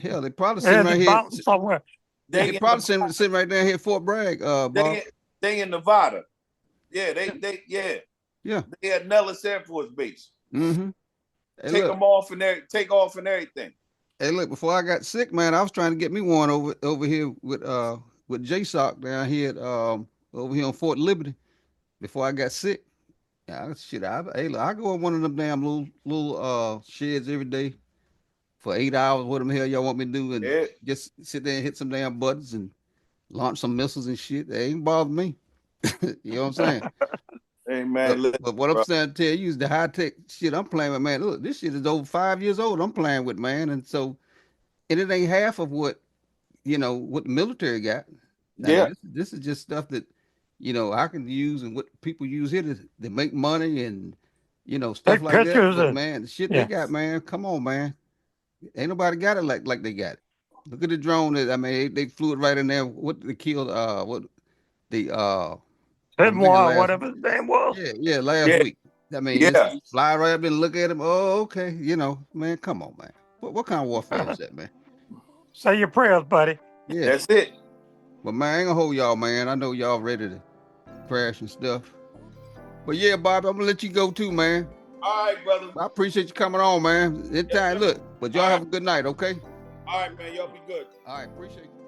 Hell, they probably sitting And right it's here. bouncing somewhere. They They in probably sitting right down here at Fort Bragg, Bob. they in Nevada. Yeah, they Yeah. they at Nellis Air Force Base. Mm-hmm. Hey, Take look. them off and take off and everything. Hey, look. Before I got sick, man, I was trying to get me one over here with JSOC down here over here on Fort Liberty. Before I got sick, yeah, shit. Hey, look, I go in one of them damn little sheds every day. for 8 hours. What the hell y'all want me to do? And Yeah. just sit there and hit some damn buttons and launch some missiles and shit. They ain't bother me. You know what I'm saying? Hey man, look, But what I'm bro. saying to tell you is the high tech shit I'm playing with, man. Look, this shit is over 5 years old. I'm playing with, man, and it ain't half of what what the military got. I mean, Yeah, this is just stuff that I can use and what people use here to make money and stuff Take like that. pictures But and man, the shit they yeah. got, man, come on, man. Ain't nobody got it like they got it. Look at the drone that I mean they flew it right in there. What they killed what the my Said man more, last whatever his name was. yeah last yeah, week. I mean just yeah. fly right up and look at him. Oh, okay, man, come on, man. What kind of warfare is that, man? Say your prayers, buddy. Yeah. That's it. But man, I ain't gonna hold y'all, man. I know y'all ready to crash and stuff. But yeah, Bobby, I'm gonna let you go too, man. All right, brother. I appreciate you coming on, man. Yes, Anytime, sir. look. But y'all All have right. a good night, okay? All right, man. Y'all be good. All right, appreciate you.